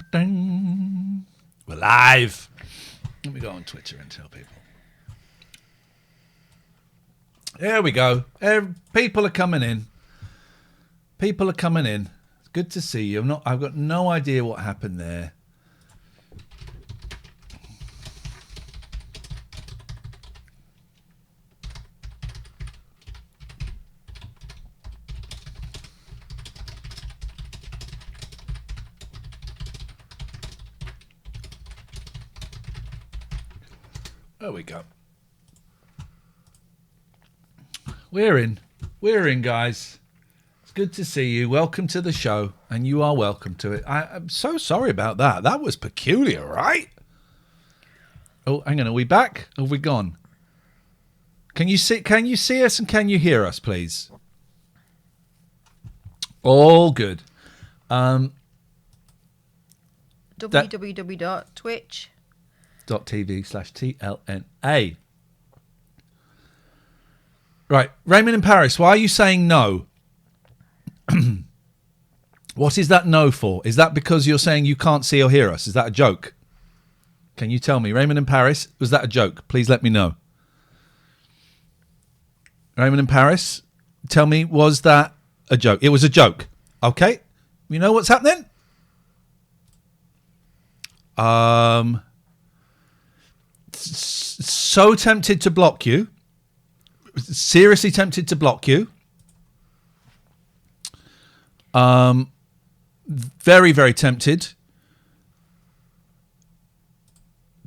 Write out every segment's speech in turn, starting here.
Ding. We're live. Let me go on Twitter and tell people. There we go. People are coming in. People are coming in. It's good to see you. I've got no idea what happened there. There we go. We're in, guys. It's good to see you. Welcome to the show, and you are welcome to it. I'm so sorry about that. That was peculiar, right? Oh, hang on. Are we back? Or have we gone? Can you see us and can you hear us, please? All good. www.twitch.tv/TLNA. Right, Raymond in Paris, why are you saying no? What is that no for? Is that because you're saying you can't see or hear us? Is that a joke? Can you tell me? Raymond in Paris, was that a joke? Please let me know. Raymond in Paris, tell me, was that a joke? It was a joke. Okay, you know what's happening? So tempted to block you. Seriously tempted to block you. Very, very tempted.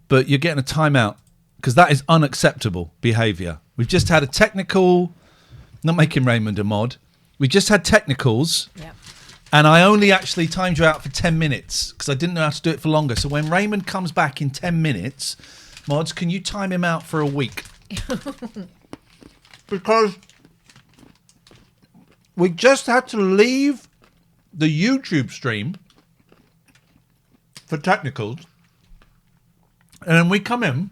But you're getting a timeout because that is unacceptable behaviour. We've just had a technical, not making Raymond a mod. We just had technicals. Yep. And I only actually timed you out for 10 minutes because I didn't know how to do it for longer. So when Raymond comes back in 10 minutes, mods, can you time him out for a week? Because we just had to leave the YouTube stream for technicals. And then we come in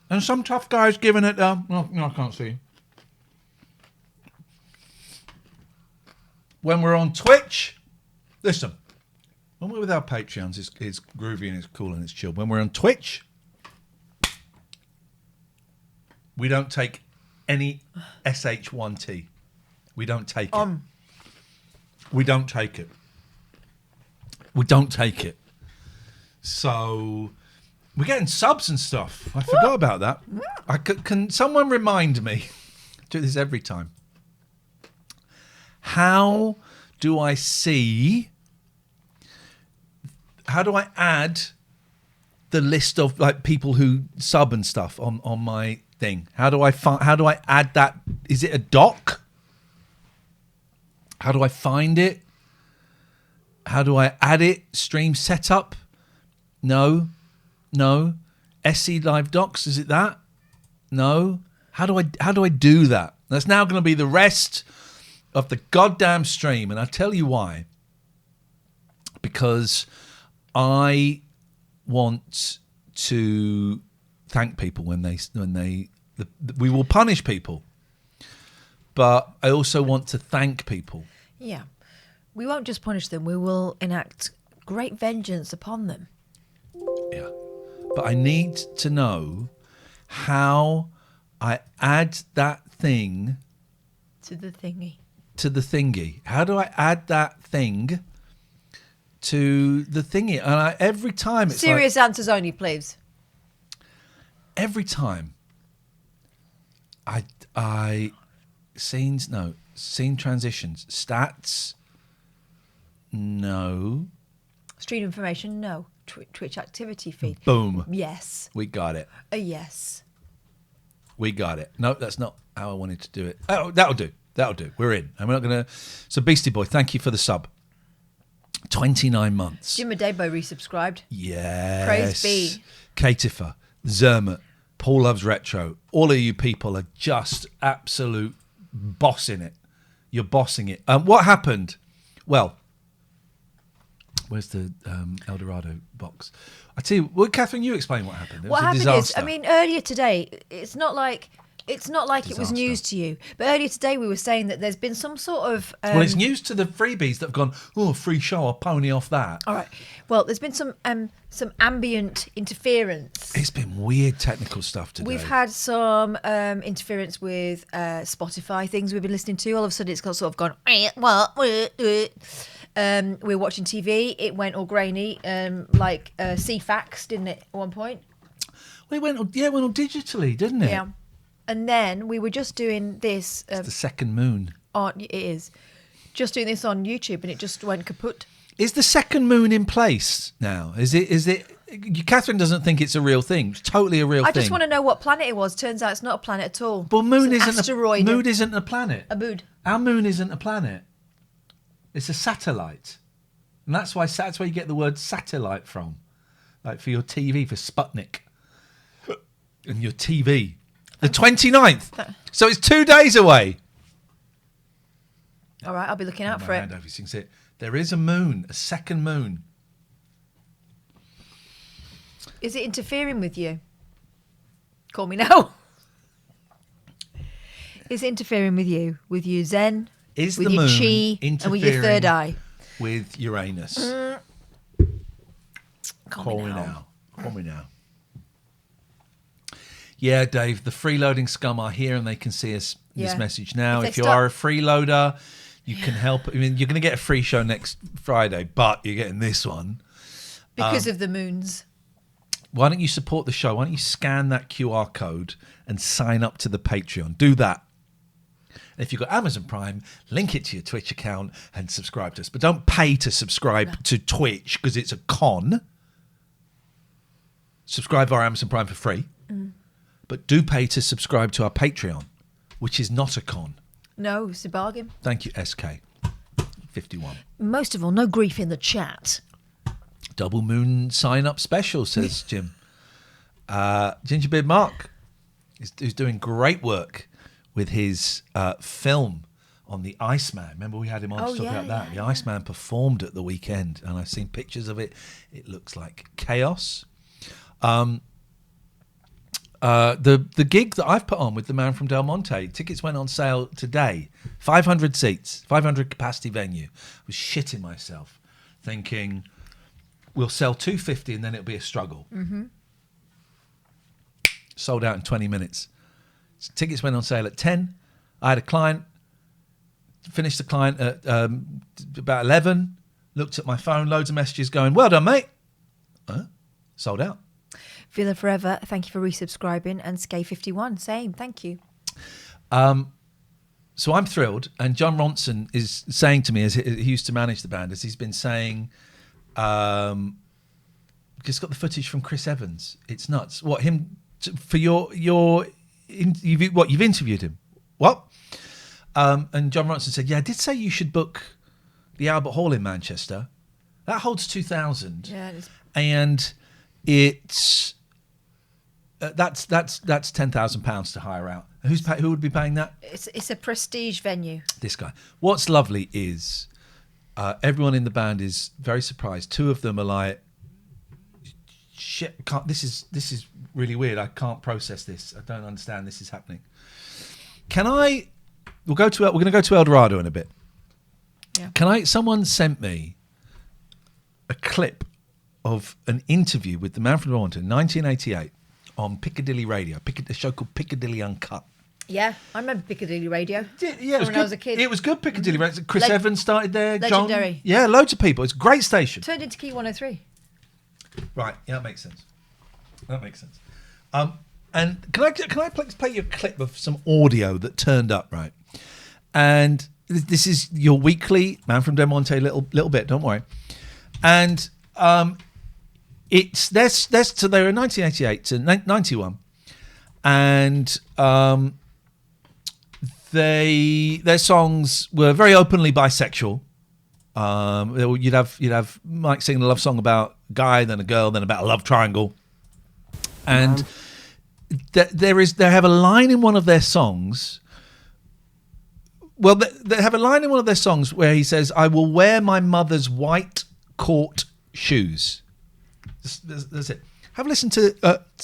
and some tough guy's giving it no, I can't see. When we're on Twitch, listen, when we're with our Patreons, it's groovy and it's cool and it's chill. When we're on Twitch, we don't take any SH1T. We don't take it. We don't take it. We don't take it. So we're getting subs and stuff. I forgot about that. Can someone remind me? I do this every time. How do I add the list of like people who sub and stuff on my thing? How do I add that? Is it a doc? How do I find it? How do I add it? Stream setup? No. SC Live Docs, is it that? No. How do I do that? That's now going to be the rest of the goddamn stream, and I'll tell you why. Because I want to thank people when we will punish people, but I also want to thank people. Yeah, we won't just punish them; we will enact great vengeance upon them. Yeah, but I need to know how I add that thing to the thingy. How do I add that thing to the thingy? And every time it's serious answers only, please. Every time scene transitions, stats, no. Stream information, no. Twitch activity feed. Boom. Yes. We got it. A yes. We got it. No, that's not how I wanted to do it. Oh, that'll do. We're in. And we're not going to... So, Beastie Boy, thank you for the sub. 29 months. Jim Adebo resubscribed. Yes. Praise be. Katifa, Zermatt, Paul Loves Retro. All of you people are just absolute bossing it. You're bossing it. What happened? Well, Where's the El Dorado box? I tell you, well, Catherine, you explain what happened. It What was a happened is, disaster. I mean, earlier today, it's not like it was news to you, but earlier today we were saying that there's been some sort of. Well, it's news to the freebies that have gone. Oh, free show! I'll pony off that. All right. Well, there's been some ambient interference. It's been weird technical stuff today. We've had some interference with Spotify things we've been listening to. All of a sudden, it's sort of gone. We're watching TV. It went all grainy, like CFAX, didn't it? At one point. Well, it went all digitally, didn't it? Yeah. And then we were just doing this. It's the second moon. It is. Just doing this on YouTube, and it just went kaput. Is the second moon in place now? Is it? Catherine doesn't think it's a real thing. It's totally a real thing. I just want to know what planet it was. Turns out it's not a planet at all. Well, moon it's an isn't asteroid. Moon isn't a planet. A moon. Our moon isn't a planet. It's a satellite, and that's where you get the word satellite from, like for your TV, for Sputnik, and your TV. The 29th. So it's 2 days away. All right, I'll be looking out for it. There is a moon, a second moon. Is it interfering with you? Call me now. Is it interfering with you? With your Zen? Is with the your moon chi and with your third eye? With Uranus. Call me now. Call me now. Yeah, Dave, the freeloading scum are here and they can see us this message now. If you are a freeloader, you can help. I mean, you're going to get a free show next Friday, but you're getting this one. Because of the moons. Why don't you support the show? Why don't you scan that QR code and sign up to the Patreon? Do that. And if you've got Amazon Prime, link it to your Twitch account and subscribe to us. But don't pay to subscribe to Twitch because it's a con. Subscribe via Amazon Prime for free. But do pay to subscribe to our Patreon, which is not a con. No, it's a bargain. Thank you, SK51. Most of all, no grief in the chat. Double Moon sign-up special, says Jim. Gingerbeard Mark is doing great work with his film on the Iceman. Remember we had him on to talk about that? The Iceman performed at the weekend, and I've seen pictures of it. It looks like chaos. The gig that I've put on with the man from Del Monte, tickets went on sale today. 500 seats, 500 capacity venue. I was shitting myself, thinking we'll sell 250 and then it'll be a struggle. Sold out in 20 minutes. Tickets went on sale at 10. I had a client, finished the client at about 11. Looked at my phone, loads of messages going, well done, mate. Sold out. Villa Forever, thank you for resubscribing. And Skay51, same, thank you. So I'm thrilled. And John Ronson is saying to me, as he used to manage the band, as he's been saying, he's got the footage from Chris Evans. It's nuts. What, him, for you've interviewed him? What? And John Ronson said, yeah, I did say you should book the Albert Hall in Manchester. That holds 2,000. Yeah, it is. And it's... that's £10,000 to hire out. Who would be paying that? It's a prestige venue. This guy. What's lovely is everyone in the band is very surprised. Two of them are like, "Shit, this is really weird. I can't process this. I don't understand this is happening." We're going to go to El Dorado in a bit. Yeah. Someone sent me a clip of an interview with the man from Toronto in 1988 on Piccadilly Radio, a show called Piccadilly Uncut. Yeah, I remember Piccadilly Radio. Yeah, when I was a kid. It was good, Piccadilly Radio. Chris Evans started there. Legendary. John. Yeah, loads of people. It's a great station. Turned into Key 103. Right, yeah, that makes sense. And can I play you a clip of some audio that turned up, right? And this is your weekly Man from Del Monte little bit, don't worry. And they were in 1988 to 91, and their songs were very openly bisexual. You'd have Mike singing a love song about a guy, then a girl, then about a love triangle, and they have a line in one of their songs. Well, they have a line in one of their songs where he says, "I will wear my mother's white court shoes. That's it. Have a listen to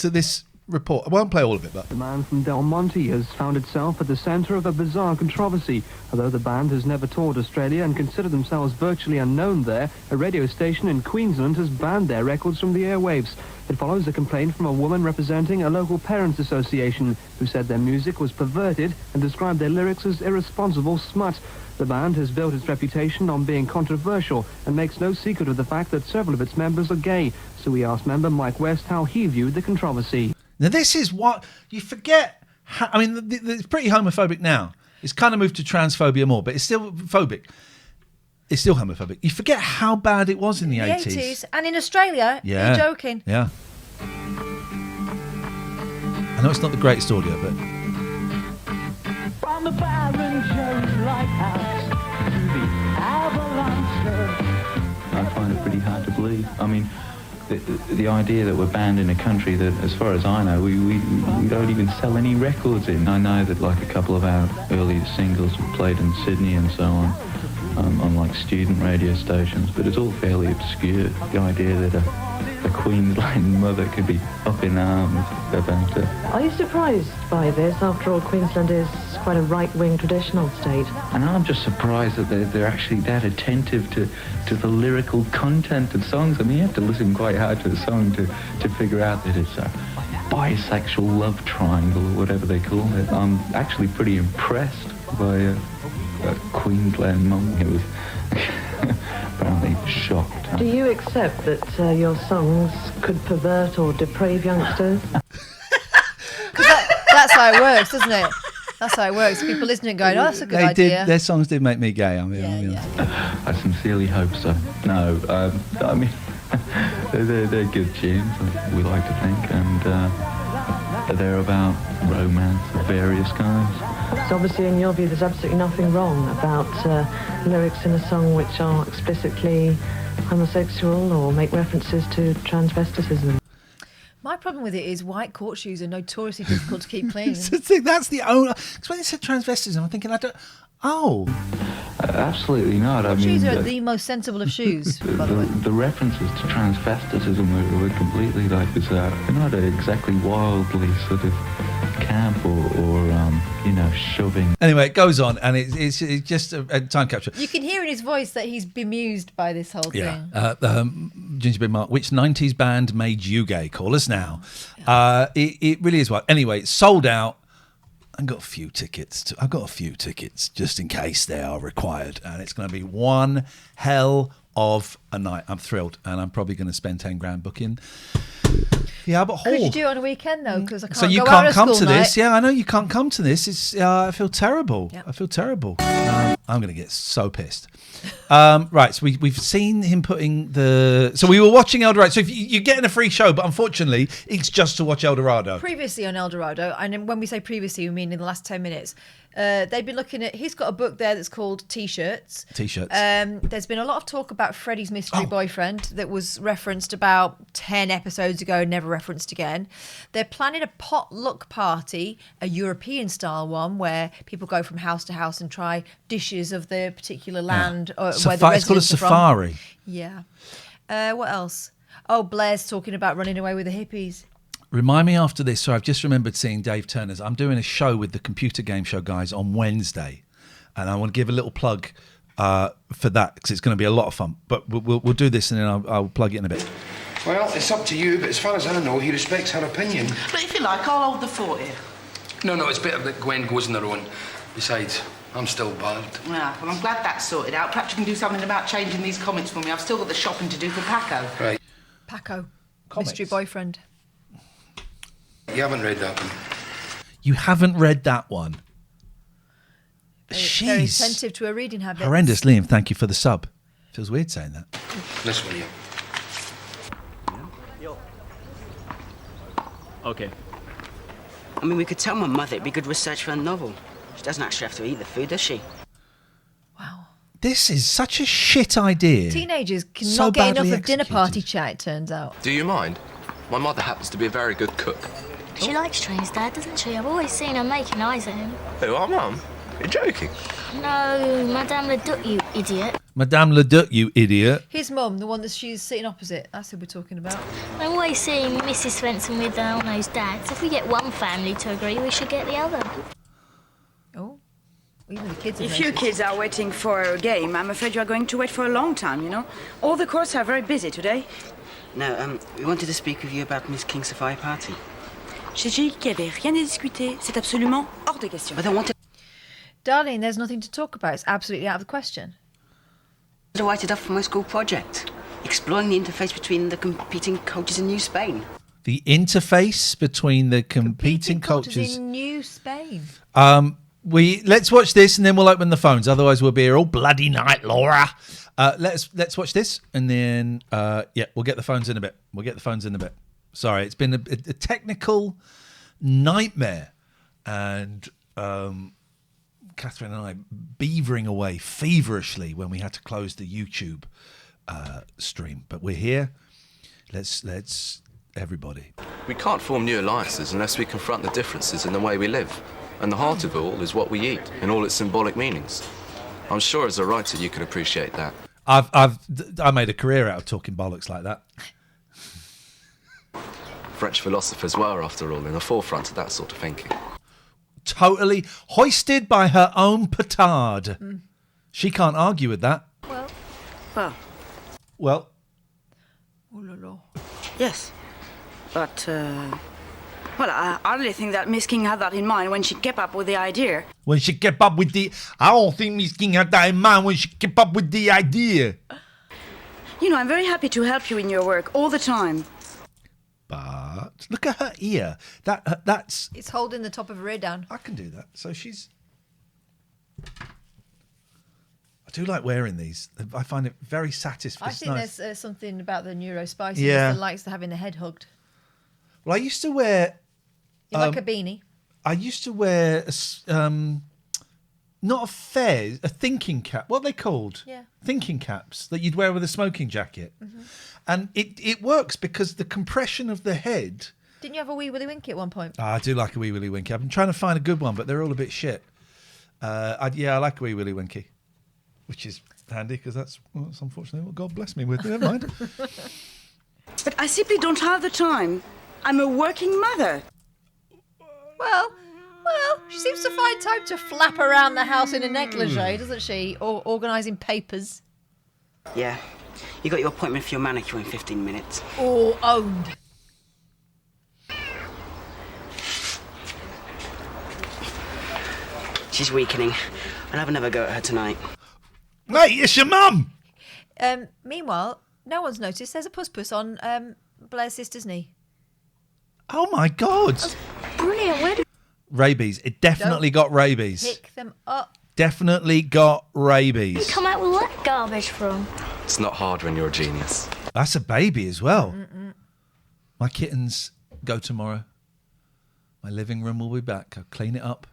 this report. I won't play all of it, but... The man from Del Monte has found itself at the centre of a bizarre controversy. Although the band has never toured Australia and consider themselves virtually unknown there, a radio station in Queensland has banned their records from the airwaves. It follows a complaint from a woman representing a local parents' association who said their music was perverted and described their lyrics as irresponsible smut. The band has built its reputation on being controversial and makes no secret of the fact that several of its members are gay. So we asked member Mike West how he viewed the controversy. Now, this is what you forget. I mean, it's pretty homophobic now. It's kind of moved to transphobia more, but it's still phobic. It's still homophobic. You forget how bad it was in the 80s. 80s. And in Australia, yeah. You're joking. Yeah. I know it's not the greatest audio, but... From the barren Jones lighthouse to the avalanche. I find it pretty hard to believe. I mean, the idea that we're banned in a country that, as far as I know, we don't even sell any records in. I know that like a couple of our earlier singles were played in Sydney and so on like student radio stations, but it's all fairly obscure. The idea that a Queensland mother could be up in arms about it. Are you surprised by this? After all, Queensland is quite a right-wing traditional state. And I'm just surprised that they're actually that attentive to the lyrical content of songs. I mean, you have to listen quite hard to a song to figure out that it's a bisexual love triangle or whatever they call it. I'm actually pretty impressed by a Queensland mum who was apparently shocked. Do you accept that your songs could pervert or deprave youngsters? That's how it works, doesn't it? That's how it works. People listening and going, oh, that's a good idea. Their songs did make me gay, I mean. I sincerely hope so. No, I mean, they're good tunes, we like to think, and they're about romance of various kinds. So obviously, in your view, there's absolutely nothing wrong about lyrics in a song which are explicitly homosexual or make references to transvesticism. My problem with it is white court shoes are notoriously difficult to keep clean. That's the only... Because when they said transvestism, I'm thinking, Absolutely not. Court shoes are the most sensible of shoes, by the way. The references to transvestism were completely like bizarre. They're not exactly wildly sort of camp or shoving. Anyway, it goes on, and it's just a time capture. You can hear in his voice that he's bemused by this whole thing. Gingerbread Mark, which 90s band made you gay? Call us now. Yeah. It really is wild. Anyway, it's sold out. I've got a few tickets just in case they are required, and it's going to be one hell of a night. I'm thrilled, and I'm probably going to spend 10 grand booking the Albert Hall. Could you do it on a weekend though? Because I can't. So you go can't out come to this? night. Yeah, I know you can't come to this. It's I feel terrible. Yep. I feel terrible. I'm going to get so pissed. Right, so we've seen him putting the... So we were watching El Dorado. So if you're getting a free show, but unfortunately, it's just to watch El Dorado. Previously on El Dorado, and when we say previously, we mean in the last 10 minutes, they've been looking at... He's got a book there that's called T-Shirts. T-Shirts. There's been a lot of talk about Freddie's mystery boyfriend that was referenced about 10 episodes ago, never referenced again. They're planning a potluck party, a European-style one, where people go from house to house and try dishes of the particular land where the it's called a residents are from. safari. Yeah. What else? Oh, Blair's talking about running away with the hippies. Remind me after this. So I've just remembered seeing Dave Turner's. I'm doing a show with the Computer Game Show guys on Wednesday, and I want to give a little plug for that because it's going to be a lot of fun. But we'll do this, and then I'll plug it in a bit. Well, it's up to you, but as far as I know, he respects her opinion. But if you like, I'll hold the fort here. No, it's better that Gwen goes on her own. Besides, I'm still bald. Yeah, well, I'm glad that's sorted out. Perhaps you can do something about changing these comments for me. I've still got the shopping to do for Paco. Right. Paco. Comics. Mystery boyfriend. You haven't read that one. You haven't read that one. Very She's attentive to her reading habits. horrendous. Liam, thank you for the sub. Feels weird saying that. This one, yeah. Okay. I mean, we could tell my mother it'd be good research for a novel. She doesn't actually have to eat the food, does she? Wow. This is such a shit idea. Teenagers cannot So get enough badly of dinner executed. party chat, it turns out. Do you mind? My mother happens to be a very good cook. She likes trains, Dad, doesn't she? I've always seen her making eyes at him. Who, our mum? You're joking? No, Madame Leduc, you idiot. Madame Leduc, you idiot. His mum, the one that she's sitting opposite. That's who we're talking about. I'm always seeing Mrs. Svensson with those dads. If we get one family to agree, we should get the other. Oh, even the kids. If you kids are waiting for a game, I'm afraid you are going to wait for a long time, you know. All the courts are very busy today. No, we wanted to speak with you about Miss King's safari party. J'ai dit qu'il n'y avait rien à discuter. C'est absolument hors de question. I don't want to... Darling, there's nothing to talk about. It's absolutely out of the question. to write it up for my school project, exploring the interface between the competing cultures in New Spain. The interface between the competing cultures in New Spain. Let's watch this and then we'll open the phones. Otherwise, we'll be here all bloody night, Laura. Let's watch this and then we'll get the phones in a bit. Sorry, it's been a technical nightmare, and Katherine and I beavering away feverishly when we had to close the YouTube stream. But we're here. Let's everybody. We can't form new alliances unless we confront the differences in the way we live. And the heart of it all is what we eat and all its symbolic meanings. I'm sure as a writer you can appreciate that. I made a career out of talking bollocks like that. French philosophers were, after all, in the forefront of that sort of thinking. Totally hoisted by her own petard. Mm. She can't argue with that. Well. Oh la la. Yes. But, I hardly think that Miss King had that in mind when she came up with the idea. I don't think Miss King had that in mind when she came up with the idea. You know, I'm very happy to help you in your work all the time. But look at her ear. That's... It's holding the top of her ear down. I can do that. So she's... I do like wearing these. I find it very satisfying. I think nice. There's something about the neurospiciness that likes to having the head hugged. Well, I used to wear... You like a beanie? I used to wear, not a fez, a thinking cap. What are they called? Yeah. Thinking caps that you'd wear with a smoking jacket. Mm-hmm. And it works because the compression of the head... Didn't you have a wee willy winky at one point? I do like a wee willy winky. I've been trying to find a good one, but they're all a bit shit. I like a wee willy winky, which is handy because that's unfortunately what God blessed me with. Never mind. But I simply don't have the time. I'm a working mother. Well, she seems to find time to flap around the house in a negligee, doesn't she? Or organising papers. Yeah. You got your appointment for your manicure in 15 minutes. Oh, owned. She's weakening. I'll have another go at her tonight. Mate, it's your mum! Meanwhile, no one's noticed there's a puss on Blair's sister's knee. Oh my God! That's brilliant. Where rabies. It definitely got rabies. Pick them up. Definitely got rabies. Where you come out with all that garbage from? It's not hard when you're a genius. That's a baby as well. Mm-mm. My kittens go tomorrow. My living room will be back. I'll clean it up.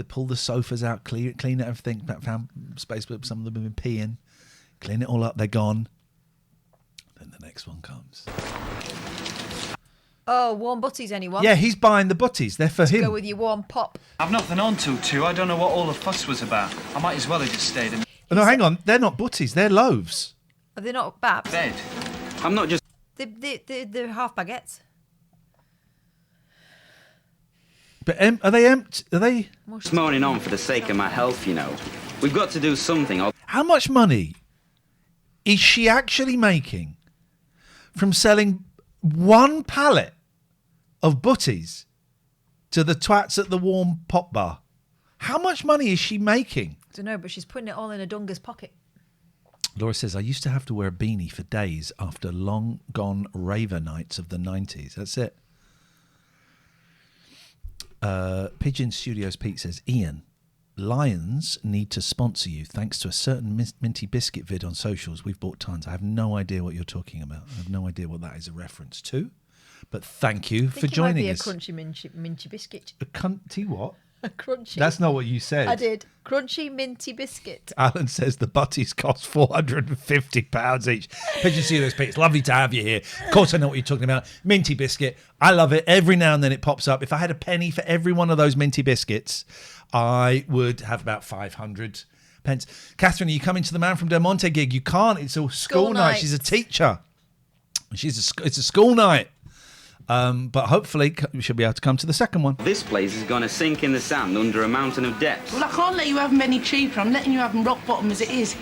Pull the sofas out, clean everything. Found space where some of them have been peeing. Clean it all up. They're gone. Then the next one comes. Oh, warm butties, anyone? Yeah, he's buying the butties. They're for him. Go with your warm pop. I've nothing on till 2. I don't know what all the fuss was about. I might as well have just stayed in. Oh, no, hang on. They're not butties. They're loaves. Are they not babs? Bed. I'm not just... They're half baguettes. But are they empty? Are they... Just moaning on for the sake of my health, you know. We've got to do something. How much money is she actually making from selling one pallet of butties to the twats at the warm pop bar? How much money is she making? I don't know, but she's putting it all in a dunga's pocket. Laura says, I used to have to wear a beanie for days after long gone raver nights of the 90s. That's it. Pigeon Studios Pete says, Iain, Lions need to sponsor you thanks to a certain minty biscuit vid on socials. We've bought tons. I have no idea what you're talking about. I have no idea what that is a reference to. But thank you for joining us. I think it might be a crunchy minty biscuit. A cunty what? A crunchy. That's not what you said. I did. Crunchy minty biscuit. Alan says the butties cost £450 each. Pigeon Studios Pete, it's lovely to have you here. Of course I know what you're talking about. Minty biscuit. I love it. Every now and then it pops up. If I had a penny for every one of those minty biscuits, I would have about £500 Pence. Catherine, are you coming to the Man from Del Monte gig? You can't. It's a school night. She's a teacher. It's a school night. But hopefully we should be able to come to the second one. This place is going to sink in the sand under a mountain of depths. Well, I can't let you have them any cheaper. I'm letting you have them rock bottom as it is.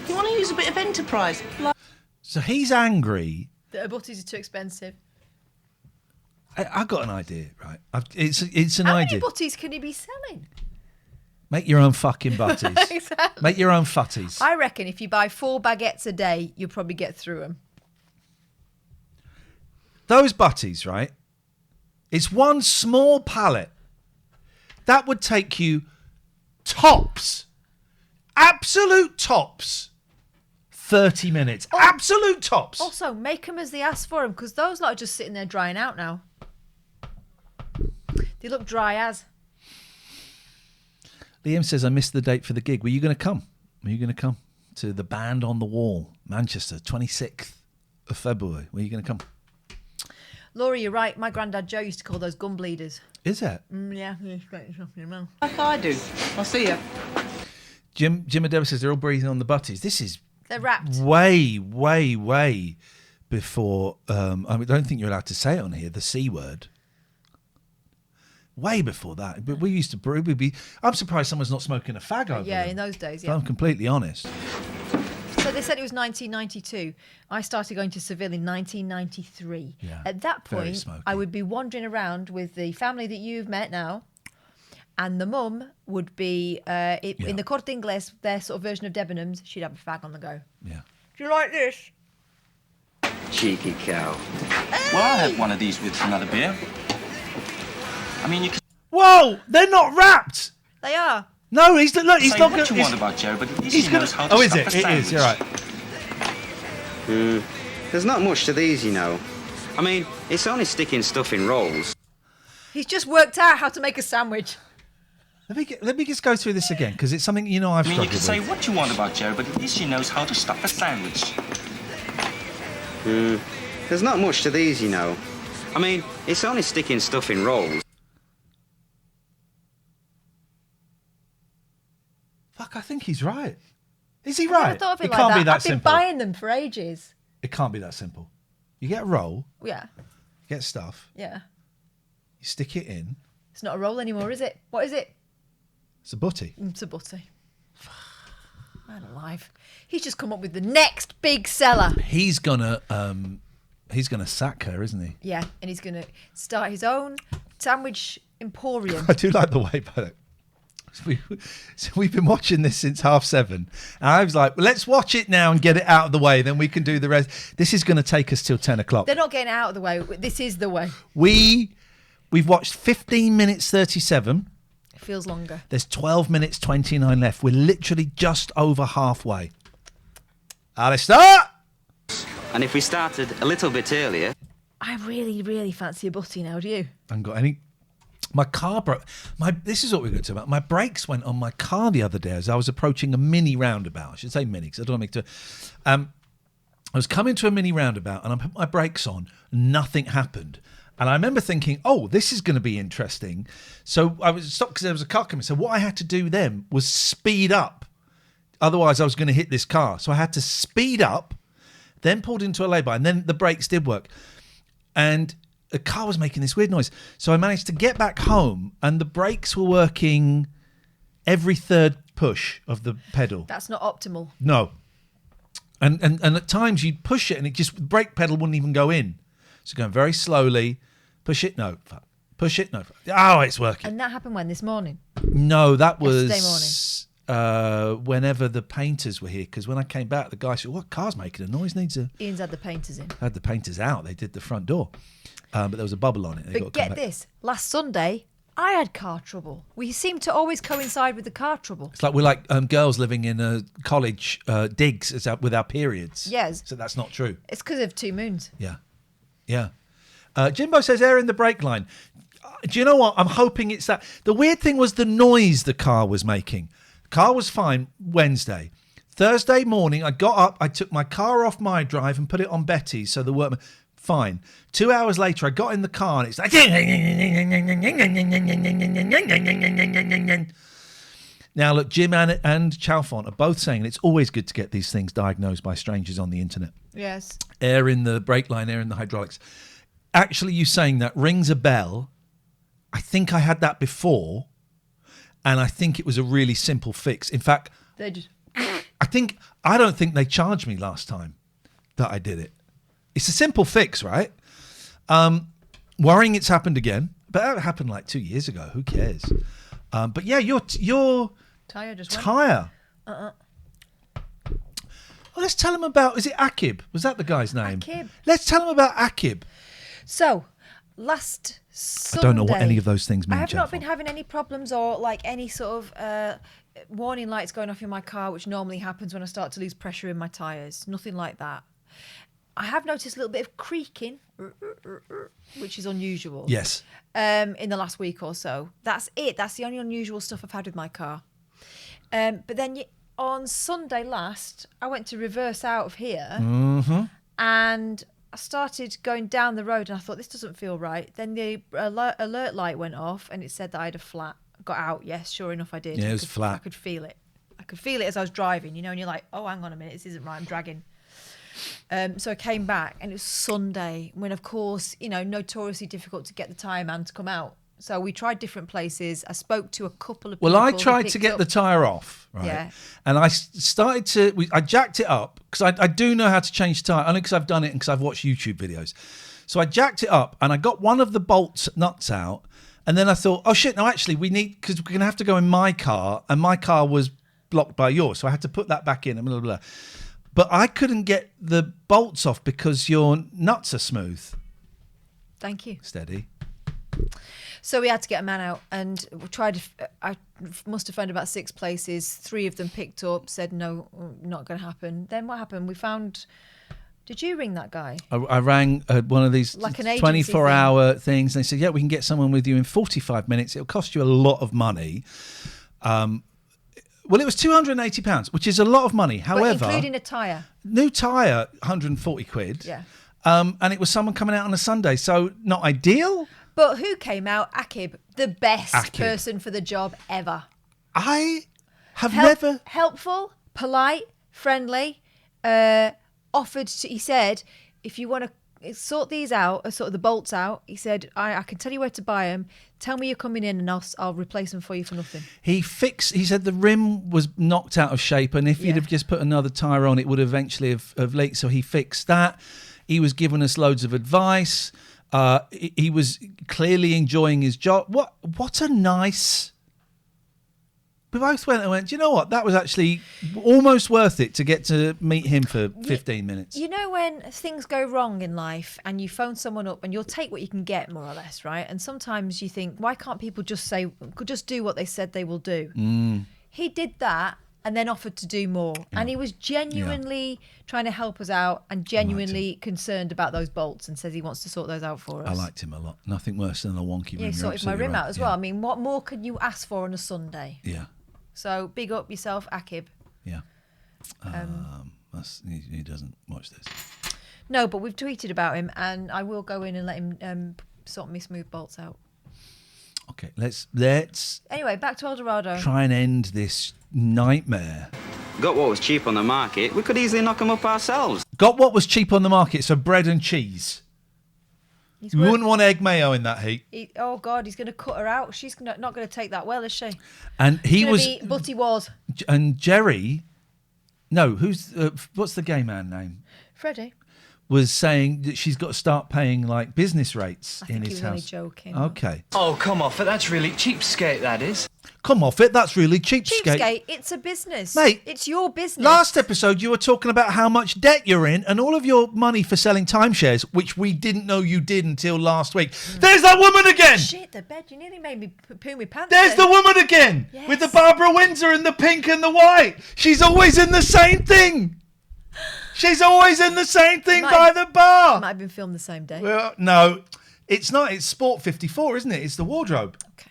You want to use a bit of enterprise? So he's angry. The butties are too expensive. I got an idea, right? It's an How idea. many butties can he be selling? Make your own fucking butties. Exactly. Make your own futties. I reckon if you buy 4 baguettes a day, you'll probably get through them. Those butties, right? It's one small pallet. That would take you tops, absolute tops, 30 minutes. Absolute tops. Also, make them as they ask for them, because those lot are just sitting there drying out now. They look dry as. Liam says, I missed the date for the gig. Were you going to come? Were you going to come to the Band on the Wall, Manchester, 26th of February? Were you going to come? Laura, you're right. My granddad Joe used to call those gum bleeders. Is it? Yeah, he's straight up in your mouth. Like I do. I'll see you. Jim Adele says they're all breathing on the butties. This is They're wrapped. way before. I don't think you're allowed to say it on here. The C word. Way before that. But we used to brew. I'm surprised someone's not smoking a fag over Yeah, them. in those days, If yeah. I'm completely honest. So they said it was 1992. I started going to Seville in 1993. Yeah, At that very point, smoky. I would be wandering around with the family that you've met now, and the mum would be in the Corte Inglés, their sort of version of Debenhams. She'd have a fag on the go. Yeah. Do you like this? Cheeky cow. Well, I'll have one of these with another beer. I mean, you can... Whoa! They're not wrapped! They are. No, he's not. He's Say not. what you he's- want about Joe, but at least he's he gonna- knows how to Oh, is stuff it? a It is. You're right. There's not much to these, you know. I mean, it's only sticking stuff in rolls. He's just worked out how to make a sandwich. Let me just go through this again, because it's something I've I mean, you struggled can say with. what you want about Joe, but at least he knows how to stuff a sandwich. There's not much to these, you know. I mean, it's only sticking stuff in rolls. Fuck, I think he's right. Is he I never right? thought of it like can't that. be that I've been simple. buying them for ages. It can't be that simple. You get a roll, Yeah, you get stuff, yeah. you stick it in. It's not a roll anymore, is it? What is it? It's a butty. It's a butty. Man alive. He's just come up with the next big seller. He's gonna sack her, isn't he? Yeah, and he's going to start his own sandwich emporium. I do like the way, but so we've been watching this since 7:30, and I was like, well, let's watch it now and get it out of the way, then we can do the rest. This is going to take us till 10 o'clock. They're not getting out of the way. This is the way. We've watched 15 minutes 37. It feels longer. There's 12 minutes 29 left. We're literally just over halfway. Let's start. And if we started a little bit earlier... I really, really fancy a butty now, do you? I haven't got any. My car broke. This is what we're going to talk about. My brakes went on my car the other day as I was approaching a mini roundabout. I should say mini because I don't want to make it. I was coming to a mini roundabout and I put my brakes on. Nothing happened. And I remember thinking, oh, this is going to be interesting. So I was stopped because there was a car coming. So what I had to do then was speed up. Otherwise, I was going to hit this car. So I had to speed up, then pulled into a lay-by, and then the brakes did work. And the car was making this weird noise. So I managed to get back home, and the brakes were working every third push of the pedal. That's not optimal. No. And at times you'd push it, and the brake pedal wouldn't even go in. So going very slowly, push it, no, fuck. Push it, no. Fuck. Oh, it's working. And that happened when? This morning? No, that Yesterday was whenever the painters were here. Because when I came back, the guy said, "What car's making a noise? Ian's had the painters in. Had the painters out. They did the front door, but there was a bubble on it. They But got to come get back. this. Last Sunday, I had car trouble. We seem to always coincide with the car trouble. It's like we're like girls living in a college digs with our periods. Yes. So that's not true. It's because of 2 moons. Yeah. Yeah. Jimbo says air in the brake line. Do you know what? I'm hoping it's that. The weird thing was the noise the car was making. The car was fine Wednesday. Thursday morning, I got up, I took my car off my drive and put it on Betty's, so the workman... Fine. 2 hours later, I got in the car and it's like... Now, look, Jim and Chalfont are both saying it's always good to get these things diagnosed by strangers on the internet. Yes. Air in the brake line, air in the hydraulics. Actually, you saying that rings a bell. I think I had that before, and I think it was a really simple fix. In fact, They just... I don't think they charged me last time that I did it. It's a simple fix, right? Worrying it's happened again, but that happened like 2 years ago. Who cares? But yeah, your Tyre just tyre. went. Well, let's tell him about. Is it Akib? Was that the guy's name? Akib. Let's tell him about Akib. So, last Sunday... I don't know what any of those things mean, I have not Chalfont. been having any problems or like any sort of warning lights going off in my car, which normally happens when I start to lose pressure in my tyres. Nothing like that. I have noticed a little bit of creaking, which is unusual. Yes. In the last week or so. That's it. That's the only unusual stuff I've had with my car. But then on Sunday last, I went to reverse out of here and I started going down the road and I thought, this doesn't feel right. Then the alert light went off and it said that I had a flat. Got out. Yes, sure enough, I did. Yeah, it was flat. I could feel it. I could feel it as I was driving, you know, and you're like, oh, hang on a minute, this isn't right, I'm dragging. So I came back and it was Sunday when, of course, you know, notoriously difficult to get the tyre man to come out. So we tried different places. I spoke to a couple of people. Well, I tried to get the tyre off, right? Yeah. And I started to, I jacked it up because I do know how to change tyre, only because I've done it and because I've watched YouTube videos. So I jacked it up and I got one of the bolts nuts out. And then I thought, oh shit, no, actually we need, because we're going to have to go in my car and my car was blocked by yours. So I had to put that back in and blah, blah, blah. But I couldn't get the bolts off because your nuts are smooth. Thank you. Steady. So we had to get a man out and we tried. I must have found about 6 places. 3 of them picked up, said no, not going to happen. Then what happened? We found. Did you ring that guy? I rang one of these like an 24-hour things. And they said, yeah, we can get someone with you in 45 minutes. It'll cost you a lot of money. Well, it was £280, which is a lot of money. However, but including a tyre. New tyre, 140 quid. Yeah. And it was someone coming out on a Sunday, so not ideal. But who came out? Akib, the best person for the job ever. I have never... Helpful, polite, friendly, offered to... He said, if you want to sort these out, or sort of the bolts out, he said, I can tell you where to buy them. Tell me you're coming in and I'll replace them for you for nothing. He said the rim was knocked out of shape and if you'd have just put another tyre on, it would eventually have leaked. So he fixed that. He was giving us loads of advice. He was clearly enjoying his job. What a nice... We both went and went, do you know what? That was actually almost worth it to get to meet him for 15 minutes. You know when things go wrong in life and you phone someone up and you'll take what you can get, more or less, right? And sometimes you think, why can't people just do what they said they will do? He did that and then offered to do more. Yeah. And he was genuinely trying to help us out and genuinely concerned about those bolts and says he wants to sort those out for us. I liked him a lot. Nothing worse than a wonky rim. Yeah, he sorted my rim out as well. I mean, what more could you ask for on a Sunday? Yeah. So big up yourself, Akib. Yeah. He doesn't watch this. No, but we've tweeted about him and I will go in and let him sort me smooth bolts out. Okay, let's anyway, back to Eldorado. Try and end this nightmare. Got what was cheap on the market. We could easily knock them up ourselves. Got what was cheap on the market, so bread and cheese. We wouldn't want egg mayo in that heat. Oh God, he's going to cut her out. She's not going to take that well, is she? And he was... But he was. And Jerry... No, what's the gay man name? Freddie. Was saying that she's got to start paying like business rates in his house. I think he was only joking. Okay. Oh, come off it. That's really cheapskate, that is. Come off it. That's really cheapskate. Cheapskate, it's a business. Mate. It's your business. Last episode, you were talking about how much debt you're in and all of your money for selling timeshares, which we didn't know you did until last week. There's that woman again! Shit, the bed. You nearly made me poo my pants. There's the woman again! Yes. With the Barbara Windsor and the pink and the white. She's always in the same thing. She's always in the same thing by the bar. It might have been filmed the same day. Well, no, it's not. It's Sport 54, isn't it? It's the wardrobe. Okay.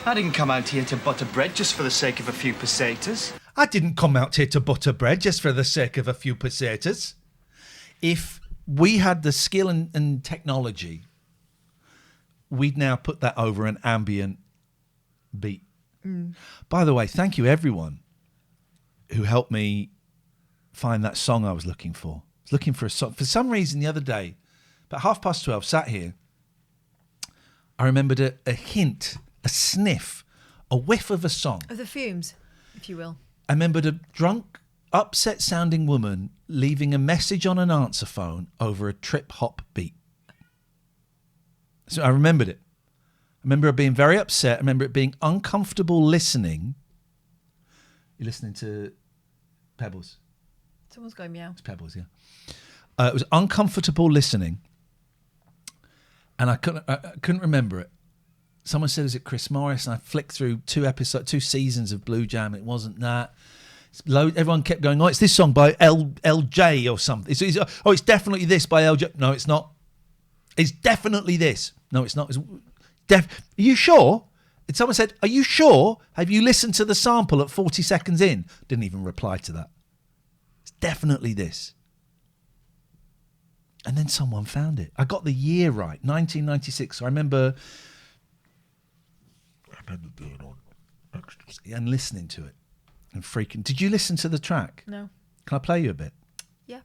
I didn't come out here to butter bread just for the sake of a few pesetas. I didn't come out here to butter bread just for the sake of a few pesetas. If we had the skill and technology, we'd now put that over an ambient beat. By the way, thank you everyone who helped me find that song I was looking for. I was looking for a song. For some reason the other day, about 12:30, sat here, I remembered a hint, a sniff, a whiff of a song. Of the fumes, if you will. I remembered a drunk, upset-sounding woman leaving a message on an answer phone over a trip-hop beat. So I remembered it. I remember her being very upset. I remember it being uncomfortable listening. You're listening to Pebbles? Someone's going meow. It's Pebbles, yeah. It was uncomfortable listening, and I couldn't remember it. Someone said, "Is it Chris Morris?" And I flicked through 2 seasons of Blue Jam. It wasn't that. Everyone kept going, "Oh, it's this song by LJ or something." It's definitely this by LJ. No, it's not. It's definitely this. No, it's not. Are you sure? And someone said, "Are you sure? Have you listened to the sample at 40 seconds in?" Didn't even reply to that. It's definitely this. And then someone found it. I got the year right, 1996. So I remember being on ecstasy and listening to it and freaking. Did you listen to the track? No. Can I play you a bit? Yeah.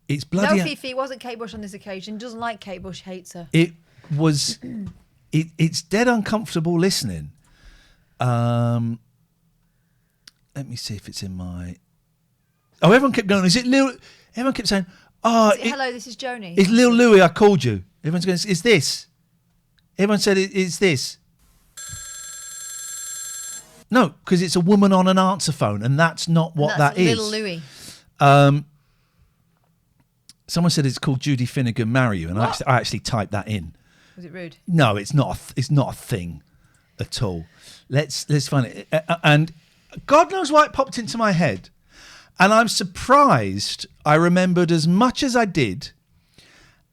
It's bloody. No, Fifi, it wasn't Kate Bush on this occasion. Doesn't like Kate Bush, hates her. It was. It's dead uncomfortable listening. Let me see if it's in my. Oh, everyone kept going. Is it Lil? Everyone kept saying, "Oh, hello, this is Joni." It's Lil Louis. I called you. Everyone's going. Is this? Everyone said it's this. No, because it's a woman on an answer phone, and that's not what that is. Lil Louis. Someone said it's called Judy Finnegan Marry You, and I actually typed that in. Was it rude? No, it's not. It's not a thing at all. Let's find it. And God knows why it popped into my head, and I'm surprised I remembered as much as I did.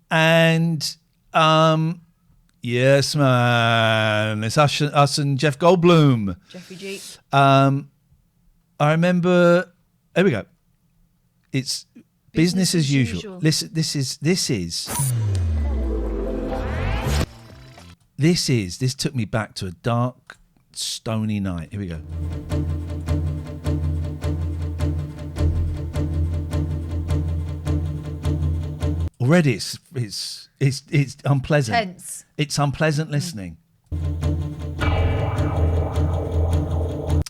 And yes, man, it's us and Jeff Goldblum. Jeffrey G. I remember. There we go. It's business as usual. Listen, this took me back to a dark, stony night. Here we go. Already it's unpleasant. Tense. It's unpleasant listening.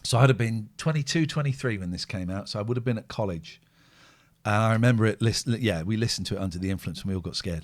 So I'd have been 22, 23 when this came out. So I would have been at college. And I remember it. We listened to it under the influence and we all got scared.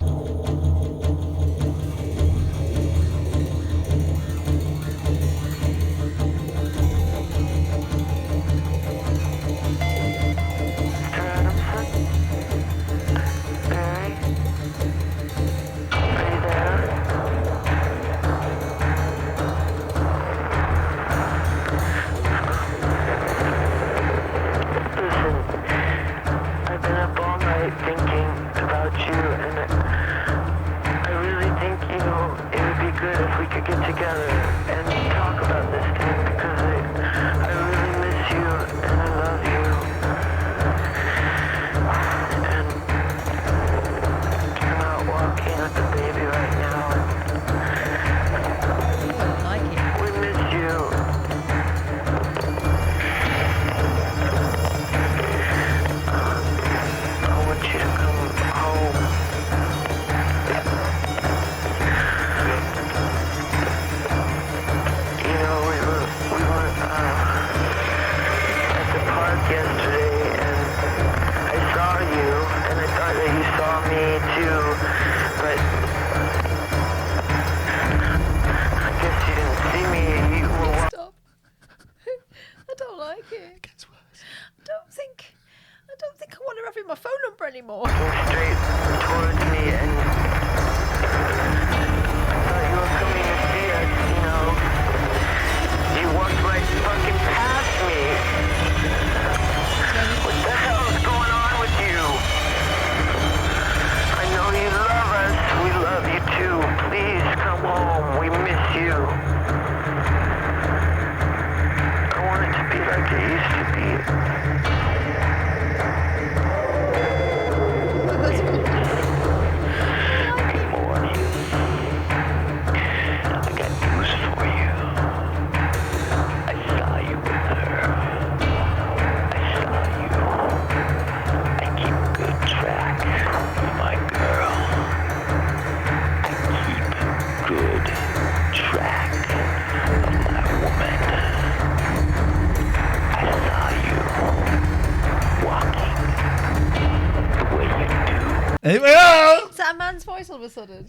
Anyway, oh! Is that a man's voice all of a sudden?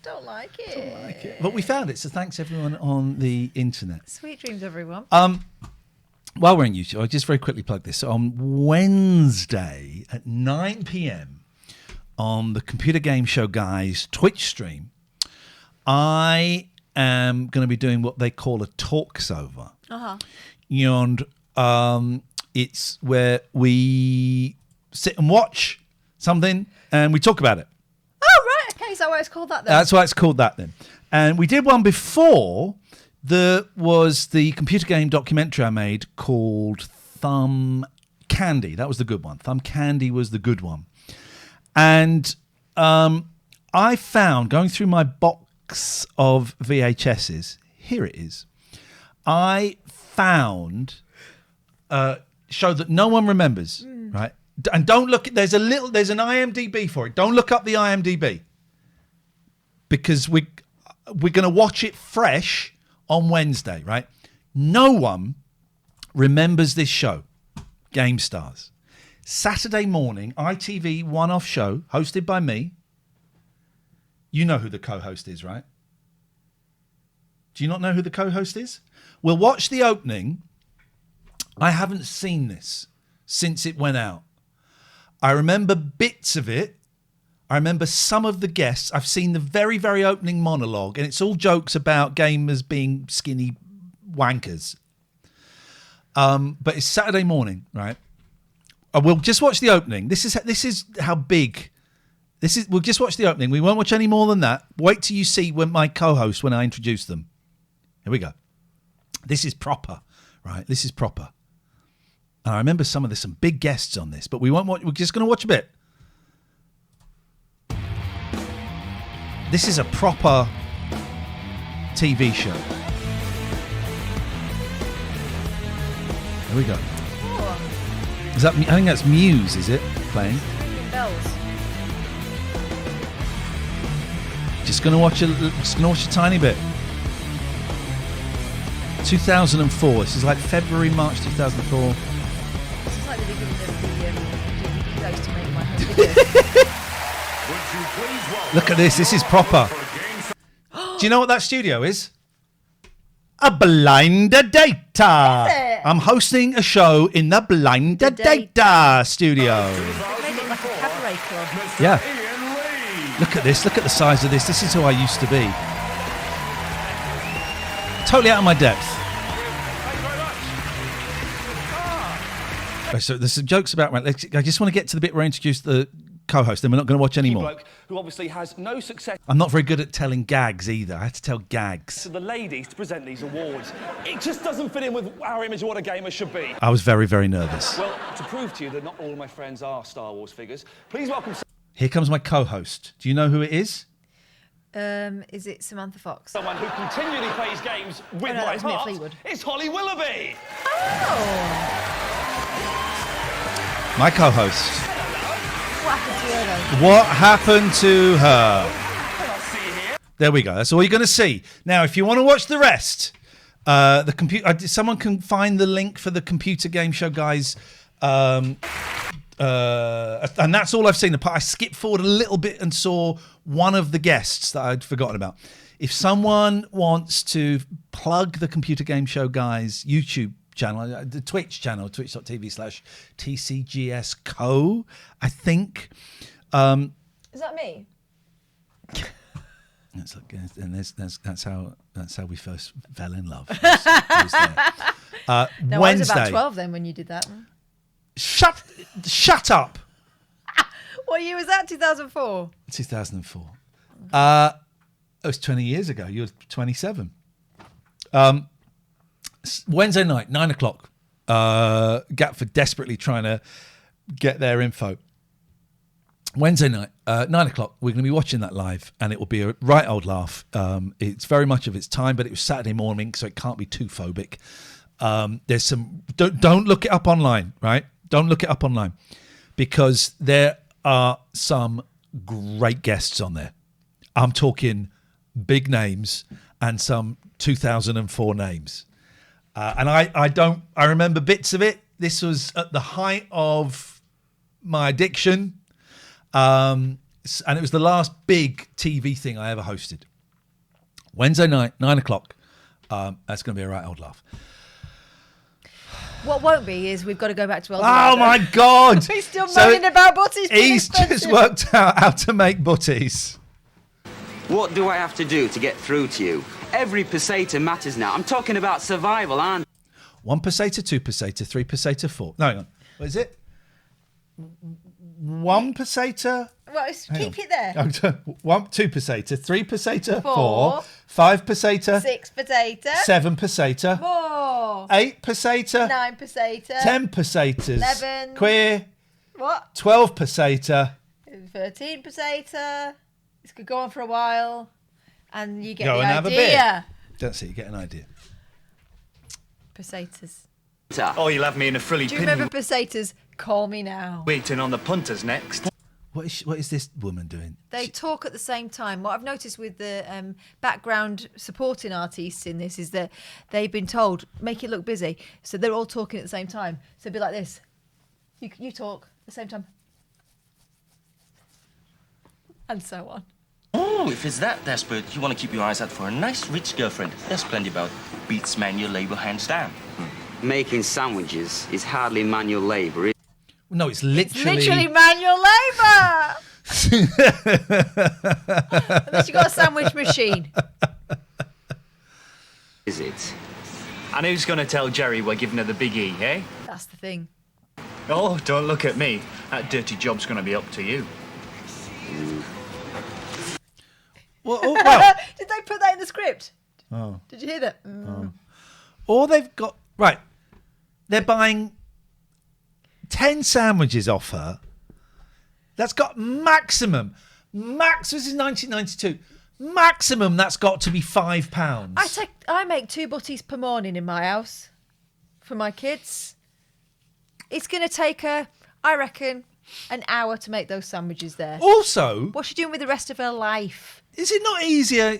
Don't like it. But we found it, so thanks everyone on the internet. Sweet dreams, everyone. While we're on YouTube, I'll just very quickly plug this. On Wednesday at 9 p.m. on the Computer Game Show Guys Twitch stream, I am going to be doing what they call a talks-over. Uh-huh. And it's where we sit and watch something and we talk about it. Oh, right. Okay, so why it's called that then? That's why it's called that then. And we did one before. There was the computer game documentary I made called Thumb Candy. That was the good one. Thumb Candy was the good one. And I found, going through my box of VHSs, here it is, I found a show that no one remembers, right? And don't look, there's an IMDb for it. Don't look up the IMDb. Because we're going to watch it fresh on Wednesday, right? No one remembers this show, Game Stars. Saturday morning, ITV one-off show, hosted by me. You know who the co-host is, right? Do you not know who the co-host is? We'll watch the opening. I haven't seen this since it went out. I remember bits of it. I remember some of the guests. I've seen the very, very opening monologue, and it's all jokes about gamers being skinny wankers. But it's Saturday morning, right? We'll just watch the opening. This is how big. We'll just watch the opening. We won't watch any more than that. Wait till you see when my co-host when I introduce them. Here we go. This is proper, right? This is proper. And I remember there's some big guests on this, but we won't watch. We're just going to watch a bit. This is a proper TV show. Here we go. Oh. Is that? I think that's Muse. Is it playing? Ringing bells. Just gonna watch a tiny bit. 2004. This is like February, March 2004. This is like the beginning of the DVD I used to make my home videos. Look at this. This is proper. Do you know what that studio is? A Blinder Data. Is it? I'm hosting a show in the Blinder Data studio. They made it like a cabaret club. Yeah. Look at this. Look at the size of this. This is who I used to be. Totally out of my depth. So there's some jokes about. I just want to get to the bit where I introduce the co-host, then we're not going to watch any more. Who obviously has no success. I'm not very good at telling gags either. I have to tell gags. To the ladies to present these awards. It just doesn't fit in with our image of what a gamer should be. I was very, very nervous. Well, to prove to you that not all of my friends are Star Wars figures, please welcome... Here comes my co-host. Do you know who it is? Is it Samantha Fox? Someone who continually plays games with my that's Mick heart. Fleetwood. It's Holly Willoughby. Oh! My co-host. What happened to her, though? What happened to her? There we go. That's all you're going to see. Now, if you want to watch the rest, the computer. Someone can find the link for the Computer Game Show Guys. And that's all I've seen. I skipped forward a little bit and saw one of the guests that I'd forgotten about. If someone wants to plug the Computer Game Show Guys YouTube channel, the Twitch channel, twitch.tv/TCGSco, I think. Is that me? That's how we first fell in love. No, Wednesday. I was about 12 then when you did that. Shut up. What year was that? 2004. 2004. It was 20 years ago. You were 27. Wednesday night, 9 o'clock. Gatford desperately trying to get their info. Wednesday night, 9 o'clock, we're going to be watching that live, and it will be a right old laugh. It's very much of its time, but it was Saturday morning, so it can't be too phobic. There's some... Don't look it up online, right? Don't look it up online, because there are some great guests on there. I'm talking big names and some 2004 names. And I remember bits of it. This was at the height of my addiction. And it was the last big TV thing I ever hosted. Wednesday night, 9:00. That's going to be a right old laugh. What won't be is we've got to go back to Oh Eldorado. my God! He's still moaning about butties. He's just worked out how to make butties. What do I have to do to get through to you? Every peseta matters now. I'm talking about survival, and 1 peseta, 2 peseta, 3 peseta, 4. No, hang on. What is it? 1 peseta. Well, keep it there. 1, 2 peseta, 3 peseta, 4, Four. 5 peseta, 6 potato. 7 peseta, More. 8 peseta, 9 peseta. 10 pesetas, 11. queer, What? 12 peseta. 13 peseta. This could go on for a while. And you get Go the and have a idea. beer. Don't see, you get an idea. Pesetas. Oh, you'll have me in a frilly Do you pin. remember pesetas? Call me now. Waiting on the punters next. What is this woman doing? They talk at the same time. What I've noticed with the background supporting artists in this is that they've been told, make it look busy. So they're all talking at the same time. So it'd be like this. You talk at the same time. And so on. Oh, if it's that desperate, you want to keep your eyes out for a nice, rich girlfriend. There's plenty about. Beats manual labor hands down. making sandwiches is hardly manual labour, is it? No, it's literally... It's literally manual labour. Unless you've got a sandwich machine. Is it? And who's going to tell Jerry we're giving her the big E, eh? That's the thing. Oh, don't look at me. That dirty job's going to be up to you. Well, Did they put that in the script? Oh. Did you hear that? Or they've got... Right. They're buying 10 sandwiches off her. That's got maximum... This is 1992. Maximum, that's got to be £5. I make 2 butties per morning in my house for my kids. It's going to take her, I reckon, an hour to make those sandwiches there. Also... What's she doing with the rest of her life? Is it not easier...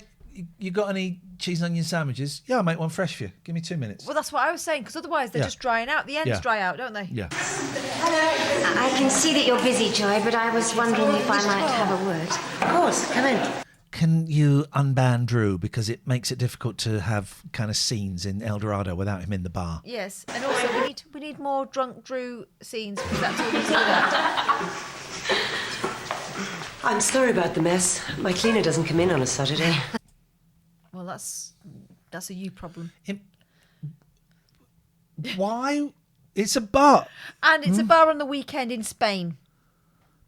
You got any cheese and onion sandwiches? Yeah, I'll make one fresh for you. Give me 2 minutes. Well, that's what I was saying, because otherwise they're Yeah. just drying out. The ends Yeah. dry out, don't they? Yeah. I can see that you're busy, Joy, but I was wondering if I might have a word. Of course, come in. Can you unban Drew? Because it makes it difficult to have kind of scenes in El Dorado without him in the bar. Yes, and also we need more drunk Drew scenes, because that's all we see that. I'm sorry about the mess. My cleaner doesn't come in on a Saturday. Well, that's a you problem. Why? It's a bar. And it's a bar on the weekend in Spain.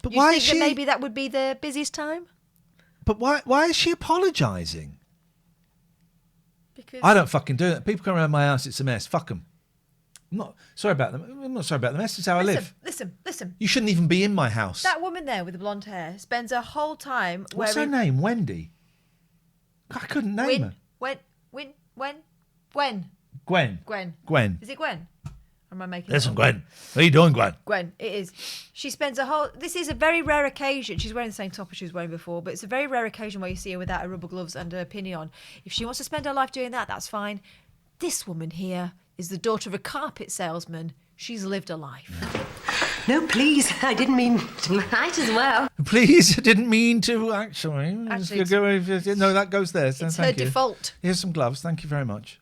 But You why think is that she... maybe that would be the busiest time? But why is she apologising? Because I don't fucking do it. People come around my house, it's a mess. Fuck them. I'm not sorry about them. I'm not sorry about the mess. It's how I live. Listen. You shouldn't even be in my house. That woman there with the blonde hair spends her whole time What's her wearing... name? Wendy? I couldn't name her. Gwen. Gwen. Is it Gwen? Or am I making Listen, it up? Gwen. How you doing, Gwen? Gwen, it is. She spends a whole... This is a very rare occasion. She's wearing the same top as she was wearing before, but it's a very rare occasion where you see her without her rubber gloves and her pinny on. If she wants to spend her life doing that, that's fine. This woman here is the daughter of a carpet salesman. She's lived a life. No, please. I didn't mean to. Might as well. Please, I didn't mean to, actually. Actually, No, that goes there. So it's thank her you. default. Here's some gloves. Thank you very much.